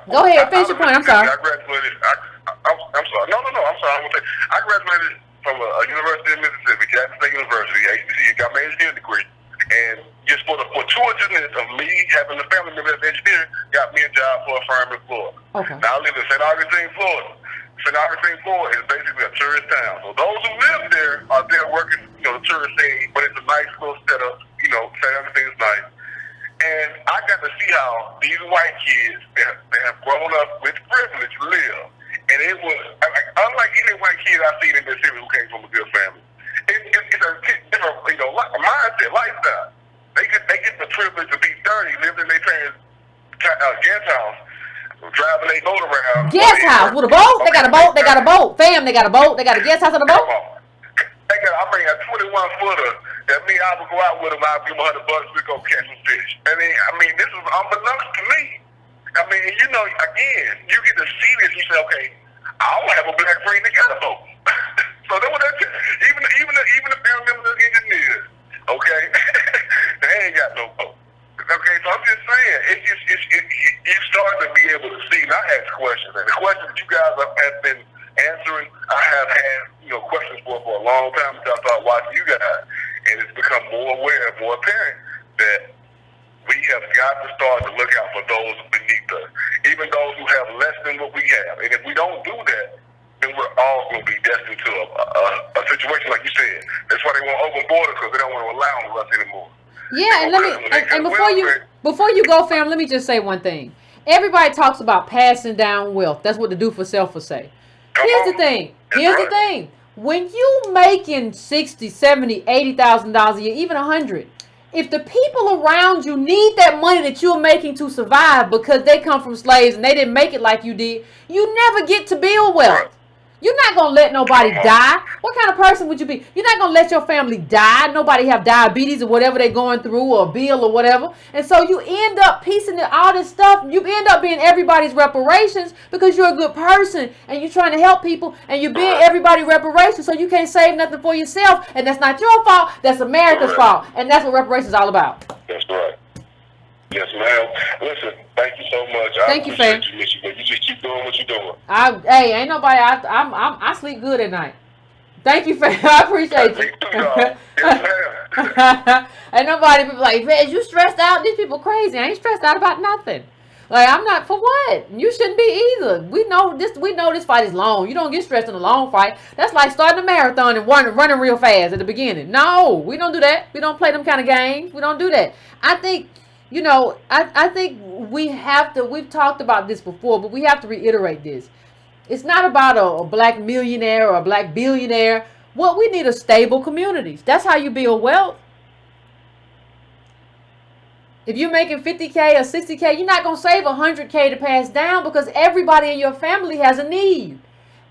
Go ahead, finish your point. I'm sorry. I graduated. I'm sorry. No. I'm sorry. I'm gonna say I graduated from a university in Mississippi, Jackson State University. HBCU, got my engineering degree, and just for the fortuitousness of me having a family member as an engineer, got me a job for a firm in Florida. Okay. Now I live in St. Augustine, Florida. St. Augustine, Florida is basically a tourist town. So those who live there are there working, the tourist scene, but it's a nice little setup. St. Augustine is nice. And I got to see how these white kids that have grown up with privilege live. And it was, unlike any white kid I've seen in this city who came from a good family. It's a different, mindset, lifestyle. They get the privilege to be dirty, living in their parents' guest house, driving their boat around. Guest house with a boat? They got a boat. They got a boat. Fam, they got a boat. They got a guest house and a boat. They got, a 21-footer. That means I would go out with them. I'll give them $100. We go catch some fish. This is unbeknownst to me. Again, you get to see this. You say, okay, I don't have a black friend that got a boat. So that was that. Even the family members of engineers, okay, they ain't got no boat. Okay, so I'm just saying, you start to be able to see. And I ask questions, and the questions that you guys have been answering, I have had questions for a long time since I started watching you guys. And it's become more aware, more apparent that we have got to start to look out for those beneath us, even those who have less than what we have. And if we don't do that, then we're all going to be destined to a situation like you said. That's why they want open borders, because they don't want to allow us anymore. Yeah, and before you go, fam, let me just say one thing. Everybody talks about passing down wealth. That's what the Do for Self will say. Here's the thing. When you making $60,000, $70,000, $80,000 a year, even $100,000, if the people around you need that money that you're making to survive because they come from slaves and they didn't make it like you did, you never get to build wealth. You're not going to let nobody die. What kind of person would you be? You're not going to let your family die. Nobody have diabetes or whatever they're going through, or a bill or whatever. And so you end up piecing all this stuff. You end up being everybody's reparations because you're a good person and you're trying to help people, and you're being everybody's reparations, so you can't save nothing for yourself. And that's not your fault. That's America's fault. And that's what reparations is all about. That's right. Yes, ma'am. Listen, thank you so much. Thank you, fam. You just keep doing what you're doing. Ain't nobody. I sleep good at night. Thank you, fam. I appreciate you. Yes, ma'am. Ain't nobody be like, man, you stressed out? These people crazy. I ain't stressed out about nothing. Like, I'm not, for what? You shouldn't be either. We know this fight is long. You don't get stressed in a long fight. That's like starting a marathon and running real fast at the beginning. No, we don't do that. We don't play them kind of games. We don't do that. I think. I think we've talked about this before, but we have to reiterate this. It's not about a black millionaire or a black billionaire. What we need are stable communities. That's how you build wealth. If you're making $50K or $60K, you're not going to save $100K to pass down, because everybody in your family has a need.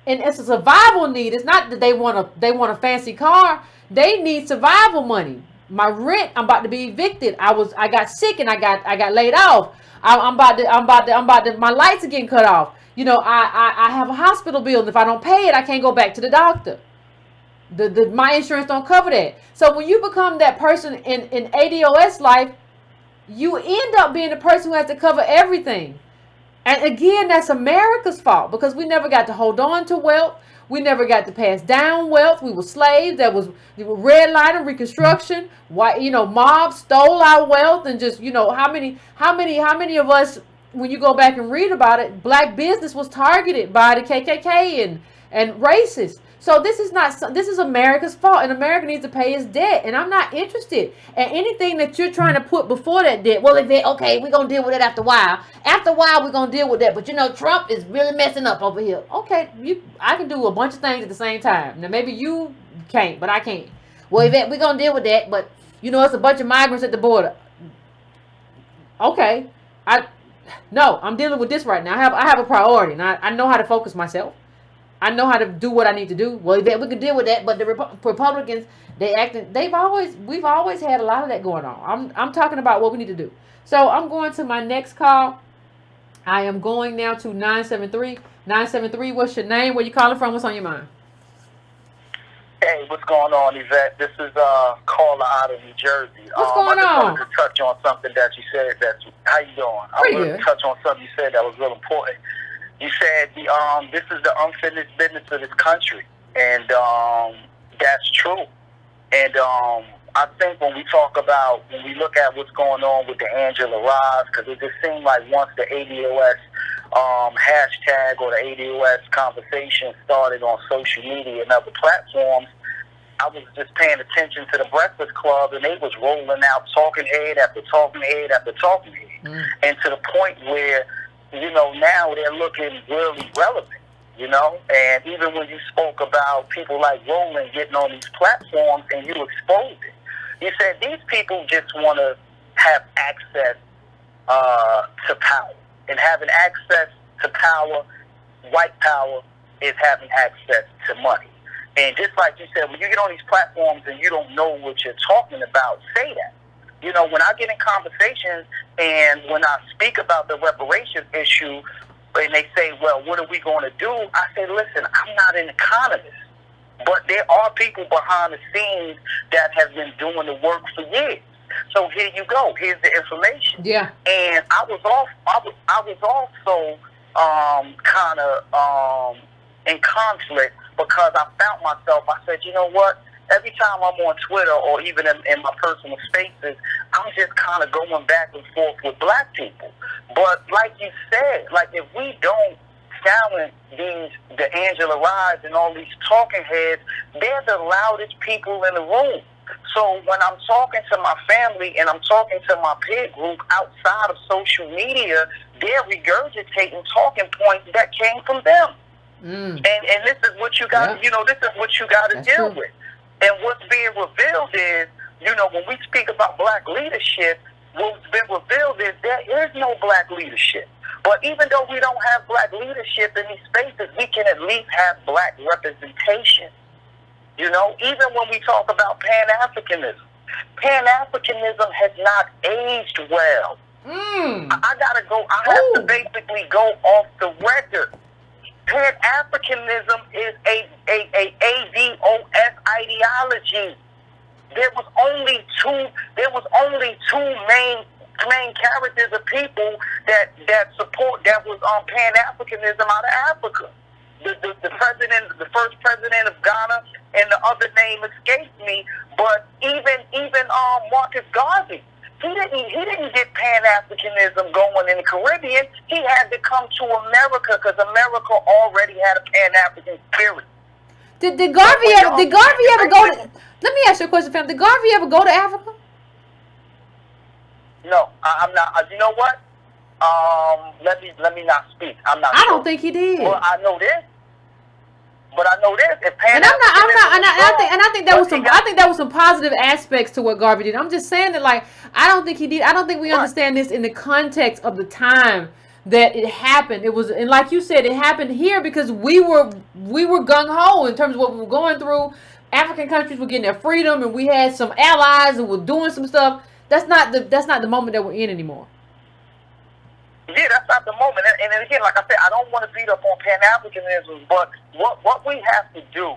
And it's a survival need. It's not that they want a fancy car. They need survival money. My rent, I'm about to be evicted. I got sick and I got laid off. I'm about to, my lights are getting cut off. I have a hospital bill, and if I don't pay it, I can't go back to the doctor. My insurance don't cover that. So when you become that person in ADOS life, you end up being the person who has to cover everything. And again, that's America's fault, because we never got to hold on to wealth. We never got to pass down wealth. We were slaves. There was redlining, Reconstruction. Mobs stole our wealth, and just, how many of us, when you go back and read about it, black business was targeted by the KKK and racists. So this is America's fault, and America needs to pay its debt. And I'm not interested in anything that you're trying to put before that debt. Well, okay, we're going to deal with it after a while. After a while, we're going to deal with that. But Trump is really messing up over here. Okay, I can do a bunch of things at the same time. Now, maybe you can't, but I can. Well, Yvette, we're going to deal with that. But, it's a bunch of migrants at the border. Okay. No, I'm dealing with this right now. I have a priority, and I know how to focus myself. I know how to do what I need to do. Well, Yvette, we can deal with that, but the Republicans, we've always had a lot of that going on. I'm talking about what we need to do. So I'm going to my next call. I am going now to 973. 973, what's your name? Where you calling from? What's on your mind? Hey, what's going on, Yvette? This is caller out of New Jersey. What's going I just on? wanted to touch on something that you said. How you doing? Pretty I wanted good. to touch on something you said that was real important. You said this is the unfinished business of this country, and that's true. And I think when we look at what's going on with the Angela Rise, because it just seemed like once the ADOS hashtag or the ADOS conversation started on social media and other platforms, I was just paying attention to the Breakfast Club, and they was rolling out talking head after talking head after talking head, and to the point where, now they're looking really relevant, and even when you spoke about people like Roland getting on these platforms and you exposed it, you said these people just want to have access to power, and having access to power, white power, is having access to money. And just like you said, when you get on these platforms and you don't know what you're talking about, say that. When I get in conversations and when I speak about the reparations issue, and they say, well, what are we going to do? I say, listen, I'm not an economist, but there are people behind the scenes that have been doing the work for years. So here you go. Here's the information. Yeah. And I was also kind of in conflict, because I found myself, I said, you know what? Every time I'm on Twitter or even in my personal spaces, I'm just kind of going back and forth with black people. But like you said, like if we don't silence the Angela Rise and all these talking heads, they're the loudest people in the room. So when I'm talking to my family and I'm talking to my peer group outside of social media, they're regurgitating talking points that came from them. And this is what you got, this is what you got to deal with. And what's being revealed is, when we speak about black leadership, what's been revealed is there is no black leadership. But even though we don't have black leadership in these spaces, we can at least have black representation. Even when we talk about Pan-Africanism, Pan-Africanism has not aged well. I gotta go. I have to basically go off the record. Pan-Africanism is a ADOS ideology. There was only two main characters of people that was on Pan-Africanism out of Africa. The first president of Ghana, and the other name escapes me. But even Marcus Garvey, he didn't get Pan-Africanism going in the Caribbean. He had to come to America because America already had a Pan-African spirit. Did Garvey ever go to? Let me ask you a question, fam. Did Garvey ever go to Africa? No, I'm not. You know what? Let me not speak. I'm not. I don't think he did. Well, I know this. But I know this. If I think that was some positive aspects to what Garvey did. I'm just saying that, like, I don't think he did. I don't think we understand this in the context of the time that it happened. It was, and like you said, it happened here because we were gung ho in terms of what we were going through. African countries were getting their freedom, and we had some allies and were doing some stuff. That's not the moment that we're in anymore. Yeah, that's not the moment. And again, like I said, I don't want to beat up on Pan-Africanism, but what we have to do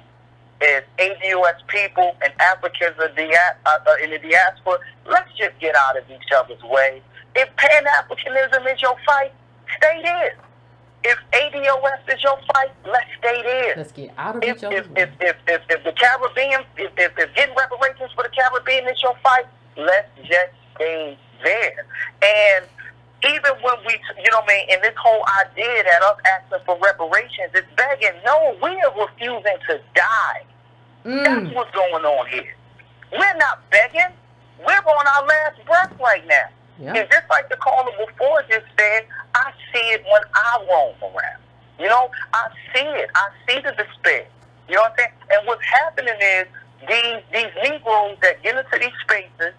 is ADOS people and Africans in the diaspora, let's just get out of each other's way. If Pan-Africanism is your fight, stay there. If ADOS is your fight, let's stay there. Let's get out of each other's way. If the Caribbean, if getting reparations for the Caribbean is your fight, let's just stay there. And even when we, and this whole idea that us asking for reparations is begging, no, we are refusing to die. That's what's going on here. We're not begging. We're on our last breath right now. Yeah. And just like the caller before just said, I see it when I roam around. I see it. I see the despair. You know what I'm saying? And what's happening is these Negroes that get into these spaces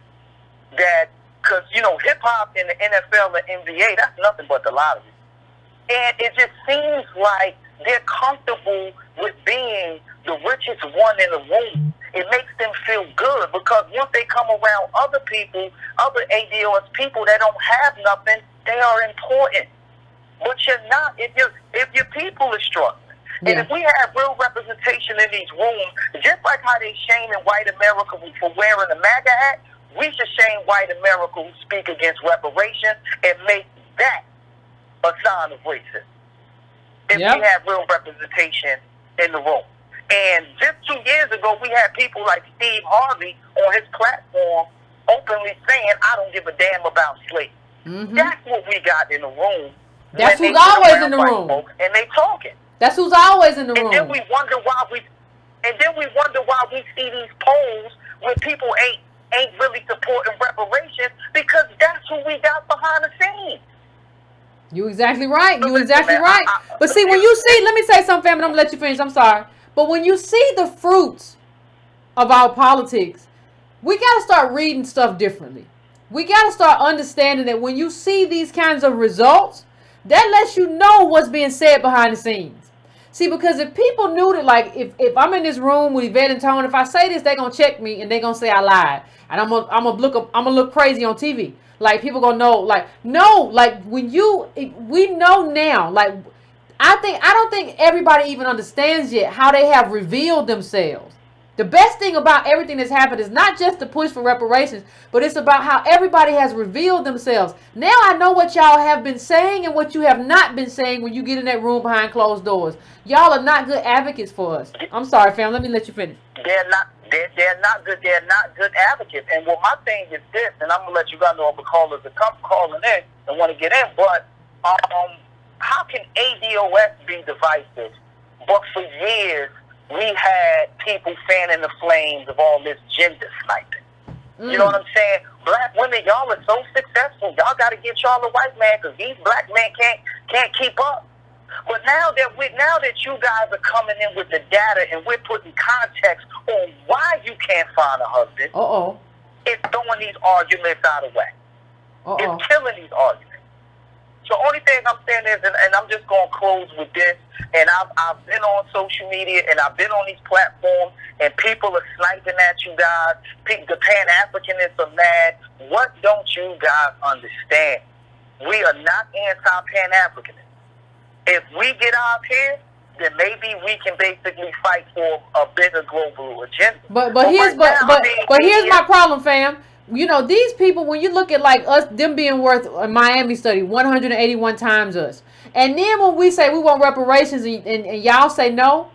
that, because, hip-hop and in the NFL or NBA, that's nothing but the lottery. And it just seems like they're comfortable with being the richest one in the room. It makes them feel good because once they come around other people, other ADOS people that don't have nothing, they are important. But you're not if your people are struggling. Yeah. And if we have real representation in these rooms, just like how they shaming white America for wearing a MAGA hat, we should shame white America who speak against reparations and make that a sign of racism. If we have real representation in the room. And just 2 years ago, we had people like Steve Harvey on his platform openly saying, I don't give a damn about slavery. Mm-hmm. That's what we got in the room. That's who's always in the room. And they talking. That's who's always in the room. And then we wonder why we see these polls where people ain't really supporting reparations because that's who we got behind the scenes. You exactly right. You exactly right. But see, when you see, let me say something, family. I'm gonna let you finish. I'm sorry. But when you see the fruits of our politics, we gotta start reading stuff differently. We gotta start understanding that when you see these kinds of results, that lets you know what's being said behind the scenes. See, because if people knew that, like, if I'm in this room with Yvette and Tone, if I say this, they're gonna check me and they're gonna say I lied, and I'm gonna look crazy on TV. Like, people gonna know, like, no, like, we know now, like, I don't think everybody even understands yet how they have revealed themselves. The best thing about everything that's happened is not just the push for reparations, but it's about how everybody has revealed themselves. Now I know what y'all have been saying and what you have not been saying when you get in that room behind closed doors. Y'all are not good advocates for us. I'm sorry, fam. Let me let you finish. They're not good. They're not good advocates. And what my thing is this, and I'm gonna let you guys know the callers that come calling in and want to get in. But how can ADOS be divisive? But for years we had people fanning the flames of all this gender sniping. You know what I'm saying? Black women, y'all are so successful. Y'all got to get y'all a white man because these black men can't keep up. But now that you guys are coming in with the data and we're putting context on why you can't find a husband, it's throwing these arguments out of whack. It's killing these arguments. So the only thing I'm saying is, and I'm just going to close with this, and I've been on social media and I've been on these platforms and people are sniping at you guys. The Pan-Africanists are mad. What don't you guys understand? We are not anti-Pan-Africanists. If we get out here, then maybe we can basically fight for a bigger global agenda. But here's my problem, fam. You know, these people, when you look at like us, them being worth a Miami study 181 times us, and then when we say we want reparations and y'all say no,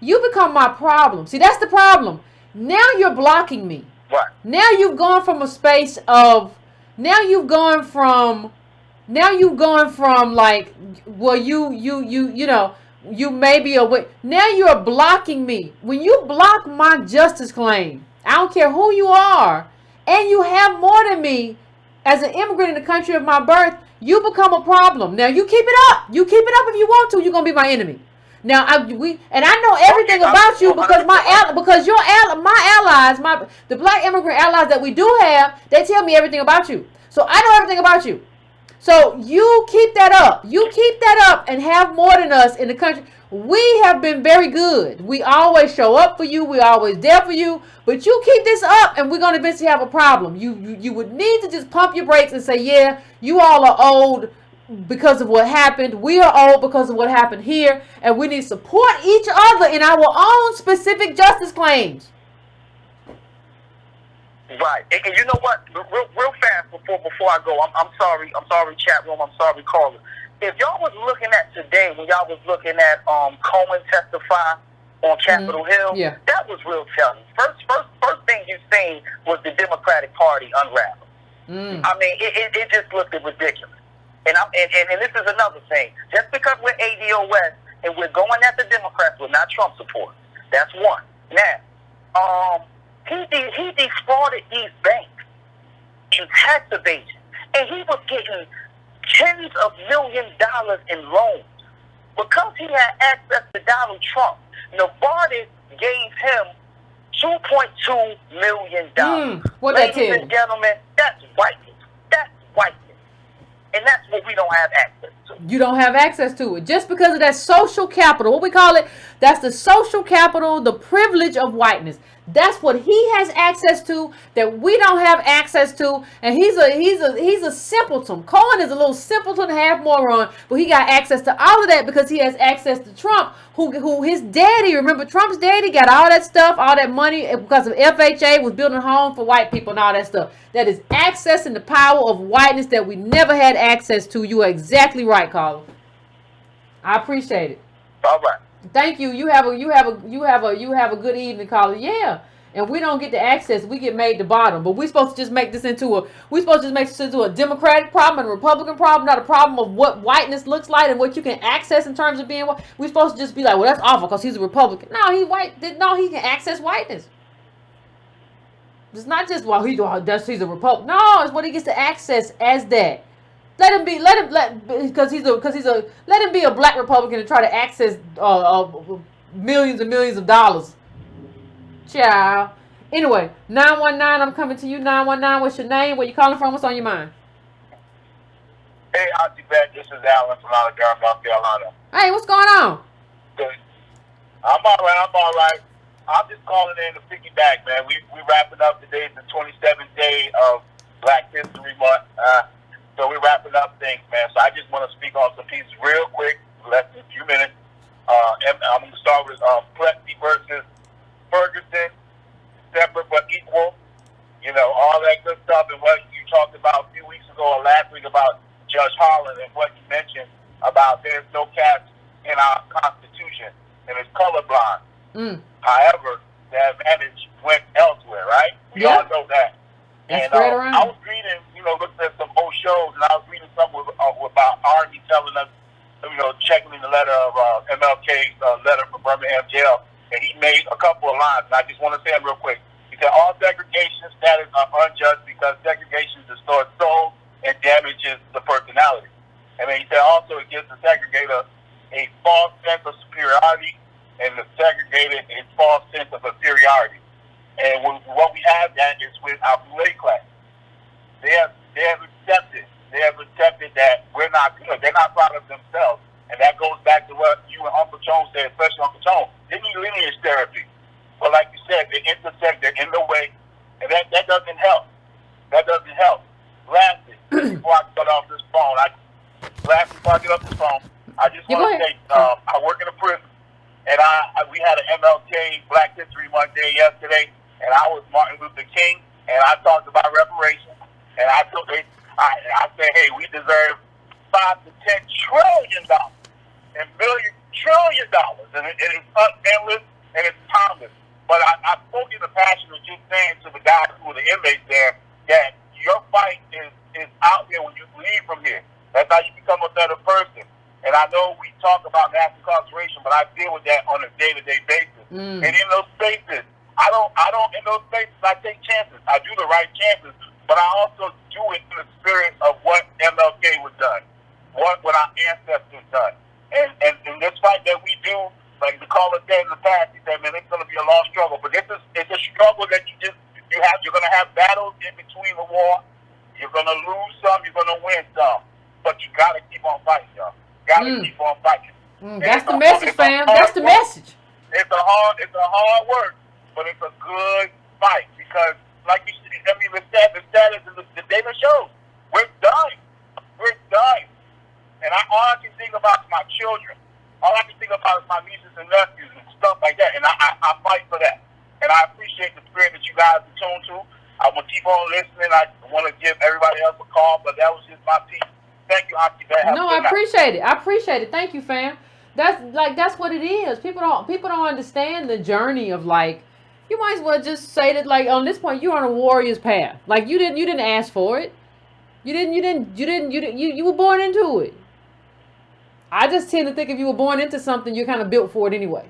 you become my problem. See, that's the problem. Now you're blocking me. Right. Now you've gone from a space of, now you've gone from like, well, you know, you may be away. Now you're blocking me. When you block my justice claim, I don't care who you are, and you have more than me as an immigrant in the country of my birth, you become a problem. Now you keep it up. You keep it up if you want to. You're gonna be my enemy. Now I know everything about you because my allies, the black immigrant allies that we do have, they tell me everything about you. So I know everything about you. So you keep that up. You keep that up and have more than us in the country. We have been very good. We always show up for you. We always there for you. But you keep this up and we're going to eventually have a problem. You would need to just pump your brakes and say, yeah, you all are old because of what happened. We are old because of what happened here. And we need to support each other in our own specific justice claims. Right, and you know what? Real fast before I go, I'm sorry, chat room, I'm sorry, caller. If y'all was looking at today, when y'all was looking at Cohen testify on Capitol Hill, that was real telling. First thing you seen was the Democratic Party unravel. I mean, it just looked ridiculous. And this is another thing. Just because we're ADOS and we're going at the Democrats, we're not Trump supporters. That's one. Now, he defrauded these banks in tax evasion, and he was getting tens of millions of dollars in loans. Because he had access to Donald Trump, Novartis gave him $2.2 million. What that tell? Ladies and gentlemen, that's whiteness. That's whiteness. And that's what we don't have access to. You don't have access to it just because of that social capital. What we call it, that's the social capital, the privilege of whiteness. That's what he has access to that we don't have access to. And he's a simpleton. Cohen is a little simpleton, half moron, but he got access to all of that because he has access to Trump, who his daddy, remember Trump's daddy got all that stuff, all that money because of FHA, was building a home for white people and all that stuff. That is accessing the power of whiteness that we never had access to. You are exactly right, Carla. I appreciate it. All right. Thank you. You have a good evening, Carla. Yeah. And we don't get the access. We get made the bottom. But we're supposed to just make this into a Democratic problem and a Republican problem, not a problem of what whiteness looks like and what you can access in terms of being white. We're supposed to just be like, well, that's awful because he's a Republican. No, he's white. No, he can access whiteness. It's not just he's a Republican. No, it's what he gets to access as that. Let him be a black Republican and try to access millions and millions of dollars. Ciao. Anyway, 919, I'm coming to you. 919, what's your name? Where you calling from? What's on your mind? Hey, Auntie Yvette, this is Alan from out of Durham, North Carolina. Hey, what's going on? Good. I'm all right. I'm just calling in to piggyback, man. We wrapping up today. It's the 27th day of Black History Month. So we're wrapping up things, man. So I just want to speak on some pieces real quick, less than a few minutes. I'm going to start with Pelosi versus Ferguson, separate but equal. You know, all that good stuff and what you talked about a few weeks ago or last week about Judge Harlan and what you mentioned about there's no caste in our Constitution and it's colorblind. However, the advantage went elsewhere, right? We all know that. That's and right I was reading, looking at some old shows, and I was reading something about Arnie telling us, checking in the letter of MLK's letter from Birmingham jail, and he made a couple of lines, and I just want to say them real quick. He said, all segregation status are unjust because segregation distorts souls and damages the personality. And then he said also it gives the segregator a false sense of superiority and the segregated a false sense of inferiority. And what we have that is with our Boule class. They have accepted that we're not good. They're not proud of themselves. And that goes back to what you and Uncle Tone said, especially Uncle Tone. They need lineage therapy. But like you said, they intersect, they're in the way. And that doesn't help. That doesn't help. Lastly, before I get off this phone, I just want to say, I work in a prison. And we had an MLK Black History Month Day yesterday. And I was Martin Luther King, and I talked about reparations. And I said, hey, we deserve $5 to $10 trillion and trillion dollars, and it's endless and it's timeless. But I spoke in the passion of just saying to the guys who were the inmates there that your fight is out here when you leave from here. That's how you become a better person. And I know we talk about mass incarceration, but I deal with that on a day-to-day basis. And in those spaces, in those spaces, I take chances. I do the right chances, but I also do it in the spirit of what MLK was done, what our ancestors done. And this fight that we do, like the caller said in the past, he said, man, it's going to be a long struggle. But it's a struggle that you're going to have battles in between the war. You're going to lose some, you're going to win some. But you got to keep on fighting, y'all. Got to keep on fighting. That's the message, fam. That's the message. It's a hard work, but it's a good fight because, like you said, the status of the data shows we're done. We're done. And all I can think about is my children. All I can think about is my nieces and nephews and stuff like that. And I fight for that. And I appreciate the spirit that you guys are tuned to. I will keep on listening. I want to give everybody else a call, but that was just my piece. Thank you, Auntie. No, I appreciate it. I appreciate it. Thank you, fam. That's what it is. People don't understand the journey of you might as well just say that on this point you're on a warrior's path. You didn't ask for it. You were born into it. I just tend to think if you were born into something, you're kind of built for it anyway.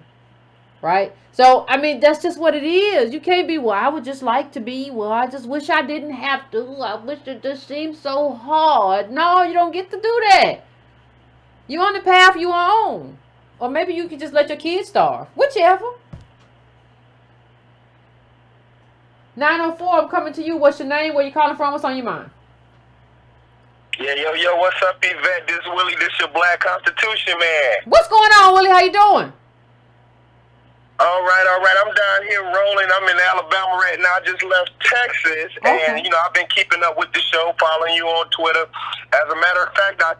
Right? So, I mean, that's just what it is. You can't be, I would just like to be, I just wish I didn't have to. I wish it just seemed so hard. No, you don't get to do that. You're on the path you are on. Or maybe you could just let your kids starve. Whichever. 904, I'm coming to you. What's your name? Where you calling from? What's on your mind? Yo, what's up, Yvette? This Willie, this your Black Constitution man. What's going on, Willie? How you doing? All right. I'm down here rolling. I'm in Alabama right now. I just left Texas, and I've been keeping up with the show, following you on Twitter. As a matter of fact, I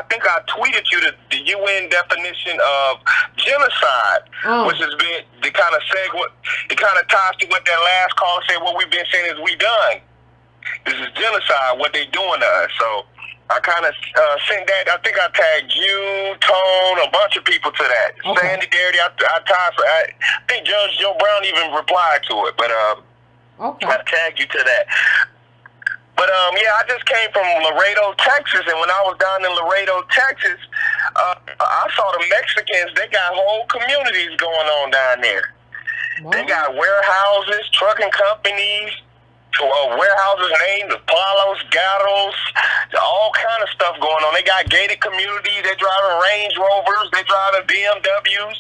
think I tweeted you the UN definition of genocide, which has been the kind of segue. It kind of ties to what that last call said. What we've been saying is we done. This is genocide. What they doing to us. So I kind of sent that. I think I tagged you, Tone, a bunch of people to that. Sandy Darity, I think Judge Joe Brown even replied to it, but I tagged you to that. But I just came from Laredo, Texas, and when I was down in Laredo, Texas, I saw the Mexicans. They got whole communities going on down there. Wow. They got warehouses, trucking companies. Warehouses named Apollos, Gatos, all kind of stuff going on. They got gated communities. They're driving Range Rovers. They're driving BMWs.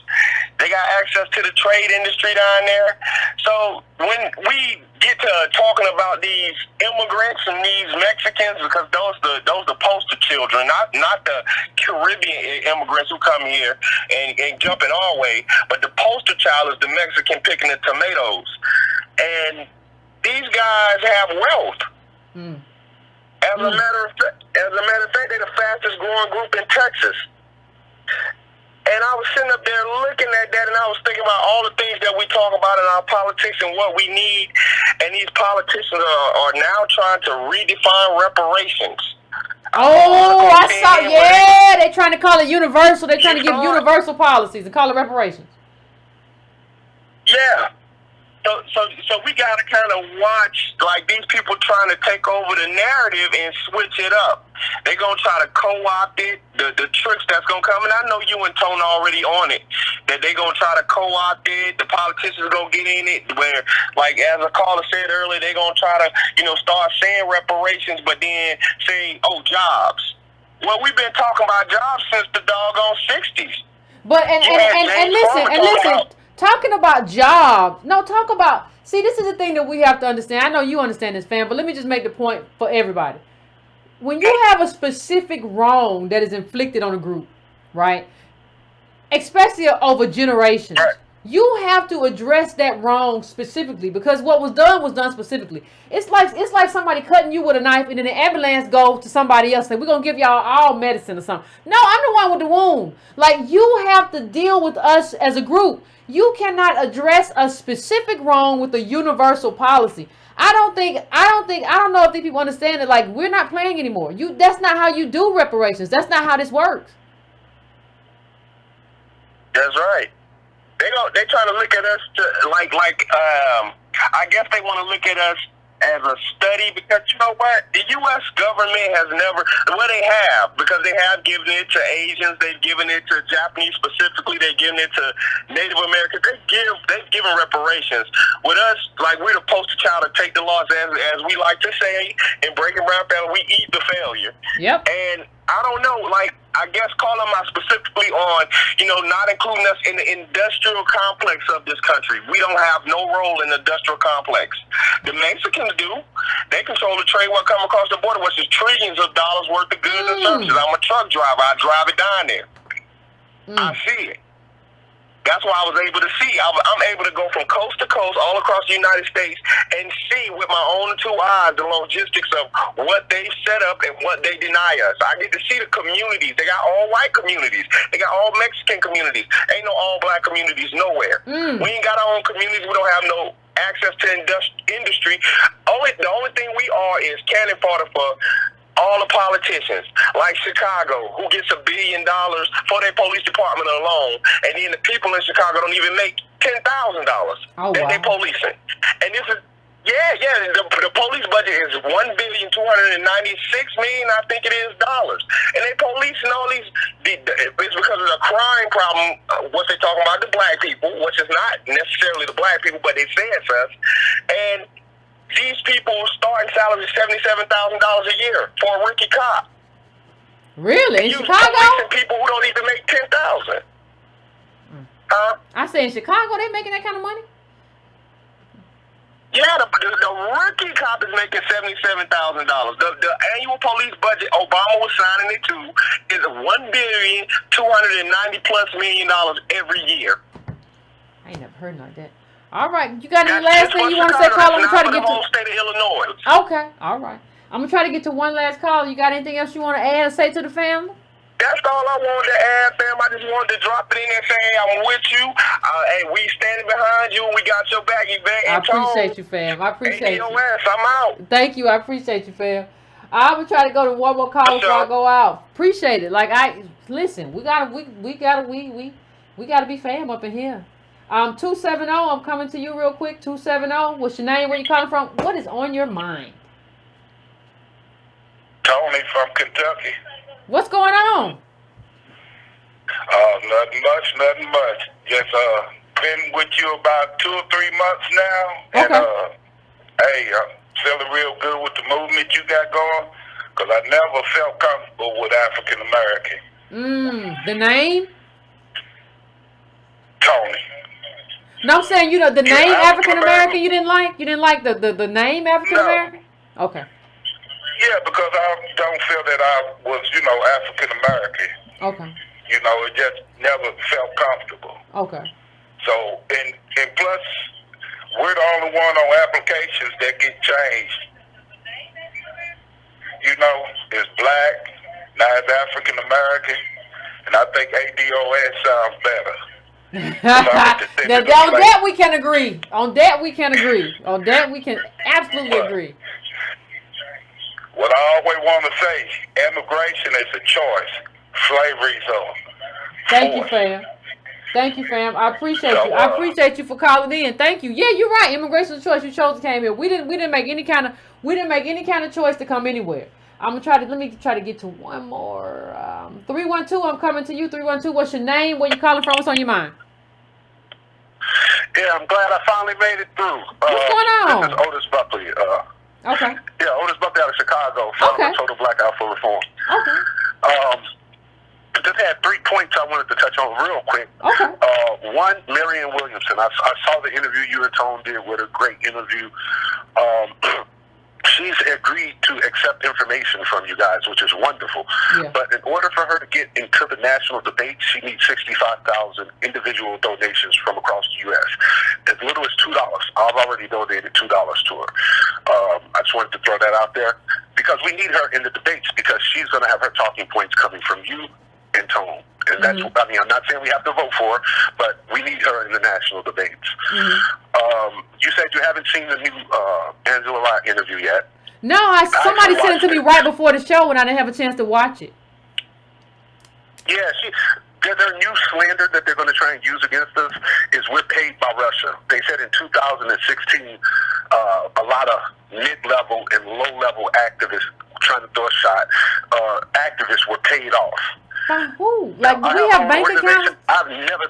They got access to the trade industry down there. So when we get to talking about these immigrants and these Mexicans, because those the poster children, not the Caribbean immigrants who come here and jump in our way, but the poster child is the Mexican picking the tomatoes. And these guys have wealth. As a matter of fact, they're the fastest growing group in Texas. And I was sitting up there looking at that, and I was thinking about all the things that we talk about in our politics and what we need. And these politicians are now trying to redefine reparations. Oh, I saw. Yeah, they're trying to call it universal. They're trying to give universal policies and call it reparations. Yeah. So we gotta kind of watch, like, these people trying to take over the narrative and switch it up. They're gonna try to co-opt it, the tricks that's gonna come. And I know you and Tone already on it, that they're gonna try to co-opt it. The politicians gonna get in it, where, like, as a caller said earlier, they're gonna try to, start saying reparations, but then say, jobs. Well, we've been talking about jobs since the doggone 60s. But and listen. Talking about jobs. No, talk about. See, this is the thing that we have to understand. I know you understand this, fam, but let me just make the point for everybody. When you have a specific wrong that is inflicted on a group, right? Especially over generations, you have to address that wrong specifically, because what was done specifically. It's like somebody cutting you with a knife, and then the ambulance goes to somebody else. Like, we're gonna give y'all all medicine or something. No, I'm the one with the wound. Like, you have to deal with us as a group. You cannot address a specific wrong with a universal policy. I don't know if these people understand that, like, we're not playing anymore. That's not how you do reparations. That's not how this works. That's right. They trying to look at us I guess they want to look at us as a study, because you know what? The U.S. government has never, they have, because they have given it to Asians, they've given it to Japanese specifically, they've given it to Native Americans, they've given reparations. With us, like, we're the poster child to take the loss, as we like to say, in Breaking Brown family, we eat the failure. Yep. And I don't know, like, I guess calling them out specifically on, not including us in the industrial complex of this country. We don't have no role in the industrial complex. The Mexicans do. They control the trade what come across the border, which is trillions of dollars worth of goods and services. I'm a truck driver. I drive it down there. I see it. That's why I was able to see. I'm able to go from coast to coast all across the United States and see with my own two eyes the logistics of what they set up and what they deny us. I get to see the communities. They got all white communities. They got all Mexican communities. Ain't no all black communities nowhere. We ain't got our own communities. We don't have no access to industry. The only thing we are is cannon fodder for all the politicians, like Chicago, who gets $1 billion for their police department alone, and then the people in Chicago don't even make $10,000 that they policing. And this is, the police budget is $1,296,000,000, I think it is, dollars. And they policing all these. It's because of the crime problem. What they talking about, the black people, which is not necessarily the black people, but they say it's us. And these people starting salaries $77,000 a year for a rookie cop. Really? In Chicago? People who don't even make $10,000. I say in Chicago they making that kind of money. Yeah, the rookie cop is making $77,000. The annual police budget Obama was signing it to is $1,290+ million every year. I ain't never heard like that. All right, you got any last thing you want to say, Carl? I'm gonna try to get to the whole state of Illinois. Okay, all right. I'm gonna try to get to one last call. You got anything else you want to add or say to the family? That's all I wanted to add, fam. I just wanted to drop it in and say I'm with you. Hey, we standing behind you. We got your back, Yvette. I appreciate you, fam. I appreciate you. I'm out. Thank you. I appreciate you, fam. I'm gonna try to go to one more call before I go out. Appreciate it. Like listen, we gotta be fam up in here. 270. I'm coming to you real quick. 270. What's your name? Where you calling from? What is on your mind? Tony from Kentucky. What's going on? Nothing much. Just been with you about 2 or 3 months now. Okay. And hey, I'm feeling real good with the movement you got going, because I never felt comfortable with African American. The name? Tony. No, I'm saying, the name African American you didn't like? You didn't like the name African American? No. Okay. Yeah, because I don't feel that I was, African American. Okay. It just never felt comfortable. Okay. So, and plus, we're the only one on applications that get changed. It's black, now it's African American, and I think ADOS sounds better. Now, on that we can agree. On that we can absolutely agree. What I always want to say, immigration is a choice. Slavery's a Thank you, fam. I appreciate you. I appreciate you for calling in. Thank you. Yeah, you're right. Immigration is a choice. You chose to came here. We didn't make any kind of choice to come anywhere. Let me try to get to one more. 312, I'm coming to you. 312, what's your name? Where you calling from? What's on your mind? Yeah, I'm glad I finally made it through. What's going on? This is Otis Buckley. Okay. Yeah, Otis Buckley out of Chicago. From Total Blackout for Reform. Okay. Just had 3 points I wanted to touch on real quick. Okay. One, Marianne Williamson. I saw the interview you and Tone did with a great interview. She's agreed to accept information from you guys, which is wonderful. Yeah. But in order for her to get into the national debate, she needs 65,000 individual donations from across the U.S. As little as $2. I've already donated $2 to her. I just wanted to throw that out there because we need her in the debates because she's going to have her talking points coming from you and Tone. And that's, I'm not saying we have to vote for her, but we need her in the national debates. You said you haven't seen the new Angela Rye interview yet. No, somebody sent it to me right before the show and I didn't have a chance to watch it. Yeah, their new slander that they're going to try and use against us is we're paid by Russia. They said in 2016, a lot of mid-level and low-level activists trying to throw a shot, activists were paid off. By who? Like, do we have bank accounts? I've never...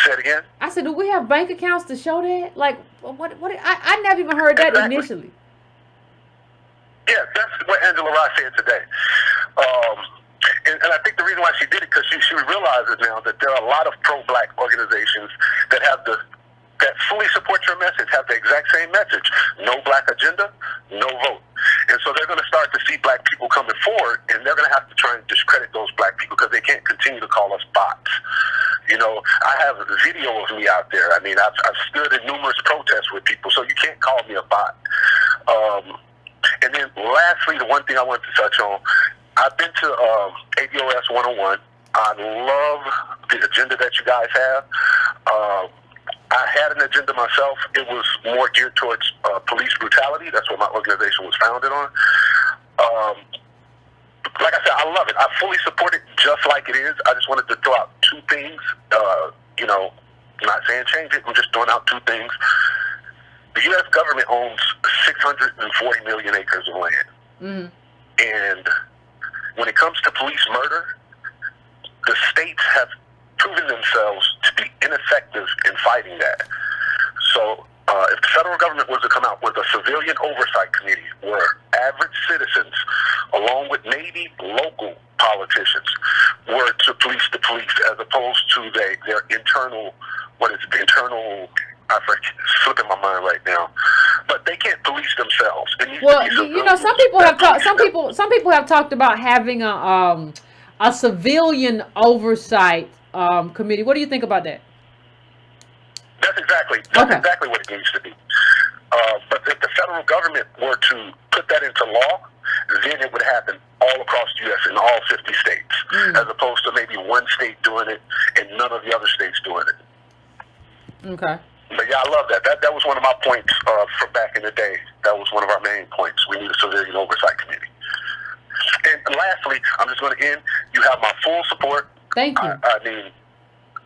Say it again? I said, do we have bank accounts to show that? Like, what? I never even heard that initially. Yeah, that's what Angela Rye said today. And I think the reason why she did it because she realizes now that there are a lot of pro-black organizations that that fully support your message, have the exact same message. No black agenda, no vote. And so they're going to start to see black people coming forward, and they're going to have to try and discredit those black people because they can't continue to call us bots. I have a video of me out there. I mean, I've stood in numerous protests with people, so you can't call me a bot. And then lastly, the one thing I wanted to touch on, I've been to ADOS 101. I love the agenda that you guys have. I had an agenda myself. It was more geared towards police brutality. That's what my organization was founded on. Like I said, I love it. I fully support it just like it is. I just wanted to throw out 2 things. I'm not saying change it. I'm just throwing out 2 things. The U.S. government owns 640 million acres of land. And when it comes to police murder, the states have proven themselves to be ineffective in fighting that. So if the federal government was to come out with a civilian oversight committee where average citizens, along with maybe local politicians, were to police the police as opposed to their internal, I forget, it's slipping my mind right now. but they can't police themselves. It needs Well, to be you know, some people have talked. Some people have talked about having a civilian oversight committee. What do you think about that? That's exactly Okay. what it needs to be. But if the federal government were to put that into law, then it would happen all across the U.S. in all 50 states, as opposed to maybe one state doing it and none of the other states doing it. Okay. But yeah, I love that. That was one of my points from back in the day. That was one of our main points. We need a civilian oversight committee. And lastly, I'm just going to end. You have my full support. Thank you. I mean,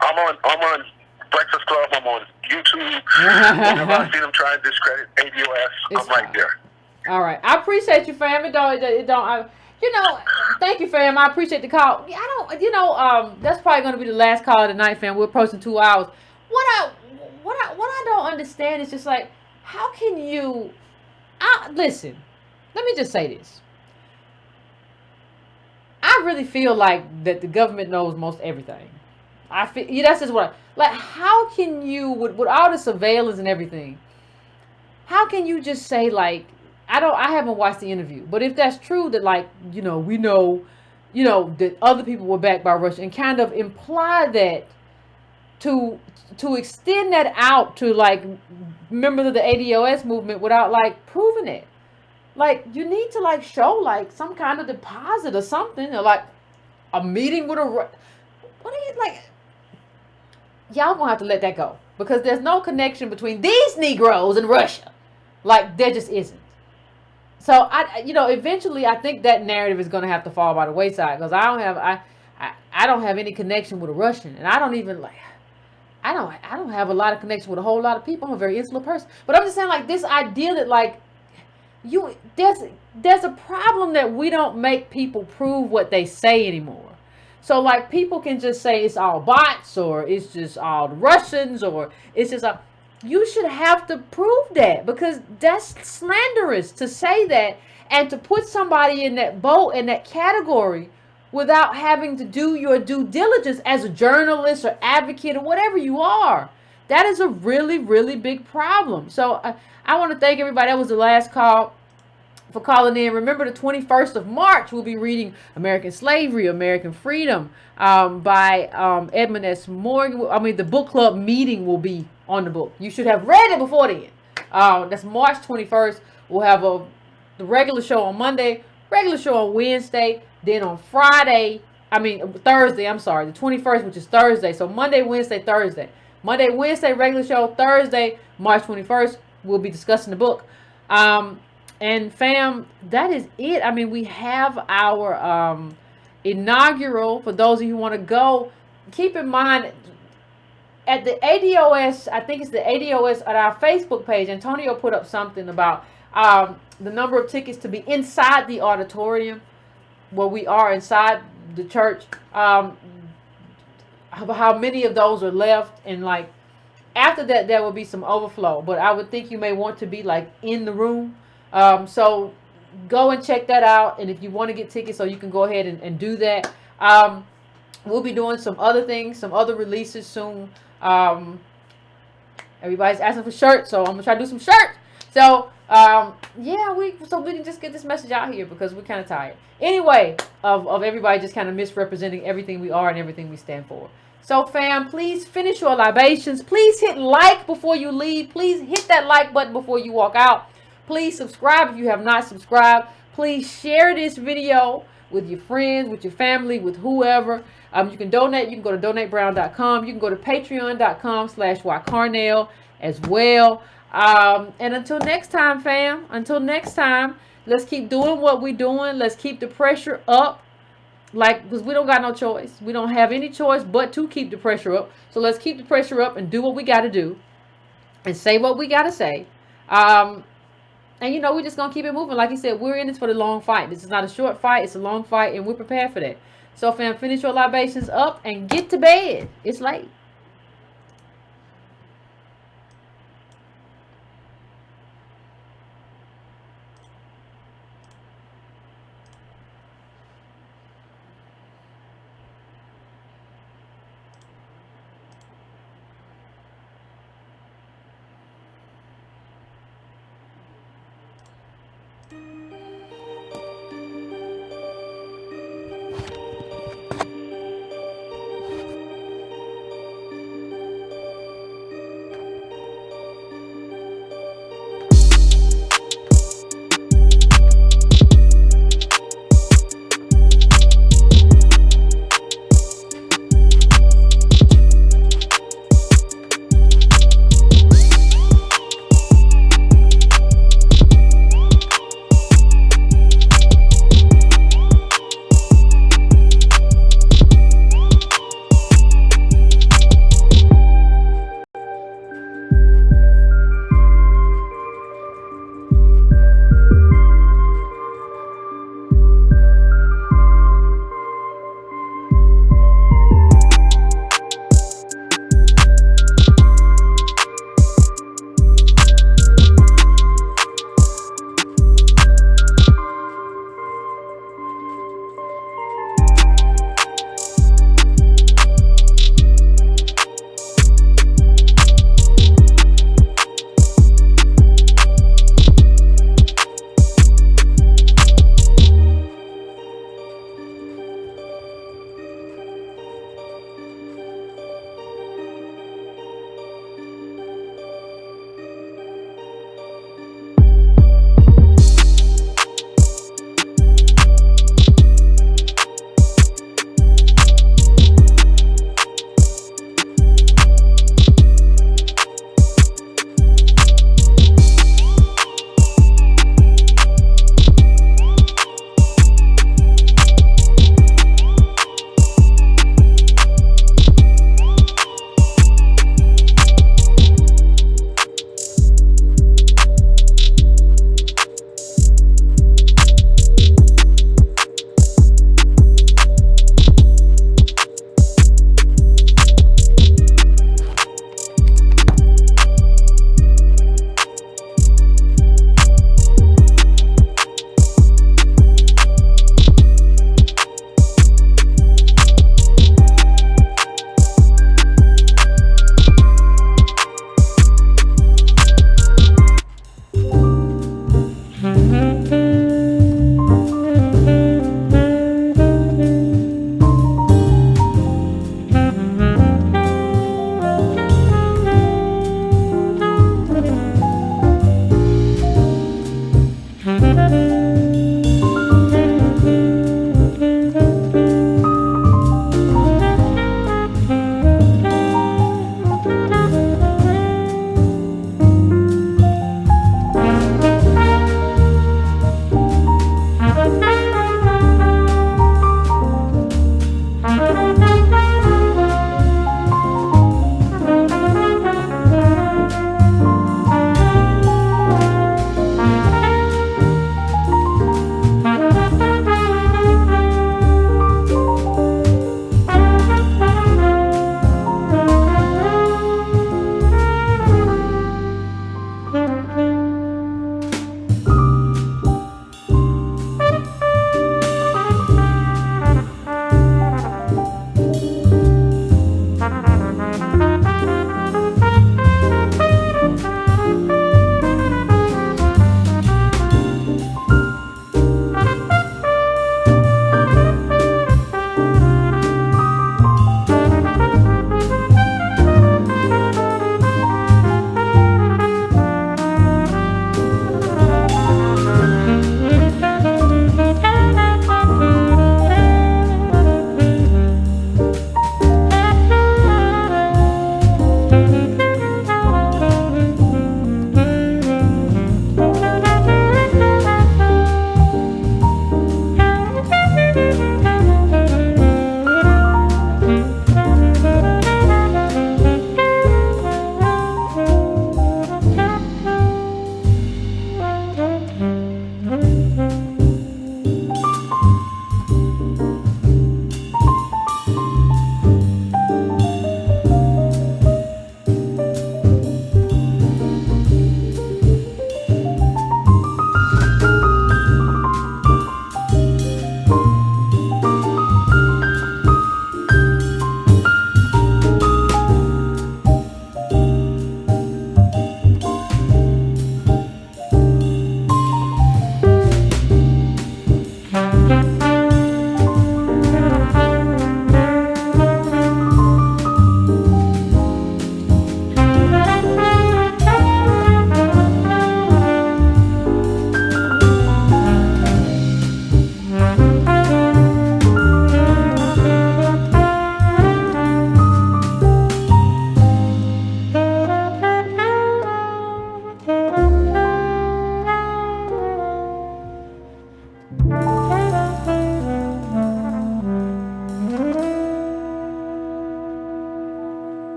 I'm on Breakfast Club. I'm on YouTube. Whenever I see them trying to discredit ADOS, I'm right there. All right. I appreciate you, fam. You know, thank you, fam. I appreciate the call. That's probably going to be the last call of the night, fam. We're approaching 2 hours. What I don't understand is just like, how can you, listen, let me just say this. I really feel like that the government knows most everything. I feel, that's just what how can you, with all the surveillance and everything, how can you just say like, I haven't watched the interview, but if that's true that like, we know, that other people were backed by Russia, and kind of imply that to extend that out to like members of the ADOS movement without like proving it. Like, you need to like show like some kind of deposit or something, or like a meeting with what are you like? Y'all gonna have to let that go, because there's no connection between these Negroes and Russia. Like, there just isn't. So eventually I think that narrative is gonna have to fall by the wayside, because I don't have any connection with a Russian, and I don't have a lot of connection with a whole lot of people. I'm a very insular person. But I'm just saying, like, this idea that like there's a problem that we don't make people prove what they say anymore. So like, people can just say it's all bots, or it's just all the Russians, or it's just you should have to prove that, because that's slanderous to say that and to put somebody in that boat, in that category, without having to do your due diligence as a journalist or advocate or whatever you are. That is a really, really big problem. So I want to thank everybody. That was the last call for calling in. Remember, the 21st of March, we'll be reading American Slavery, American Freedom by Edmund S. Morgan. I mean, the book club meeting will be on the book. You should have read it before then. That's March 21st. We'll have the regular show on Monday, regular show on Wednesday. Then on Thursday, the 21st, which is Thursday. So Monday, Wednesday, Thursday. Monday, Wednesday, regular show. Thursday, March 21st, we'll be discussing the book. And fam, that is it. I mean, we have our inaugural, for those of you who want to go. Keep in mind, at the ADOS, I think it's the ADOS at our Facebook page, Antonio put up something about the number of tickets to be inside the auditorium, where we are inside the church, how many of those are left, and like after that there will be some overflow, but I would think you may want to be like in the room. So go and check that out, and if you want to get tickets, so you can go ahead and do that. We'll be doing some other things, some other releases soon. Everybody's asking for shirts, so I'm gonna try to do some shirts. So we can just get this message out here, because we're kind of tired anyway of everybody just kind of misrepresenting everything we are and everything we stand for. So fam, please finish your libations. Please hit like before you leave. Please hit that like button before you walk out. Please subscribe if you have not subscribed. Please share this video with your friends, with your family, with whoever. You can donate. You can go to donatebrown.com. You can go to patreon.com/ycarnell as well. And until next time, fam, let's keep doing what we're doing. Let's keep the pressure up, because we don't got no choice. We don't have any choice but to keep the pressure up. So let's keep the pressure up and do what we got to do and say what we got to say. And we're just going to keep it moving. Like he said, we're in this for the long fight. This is not a short fight. It's a long fight, and we're prepared for that. So fam, finish your libations up and get to bed. It's late.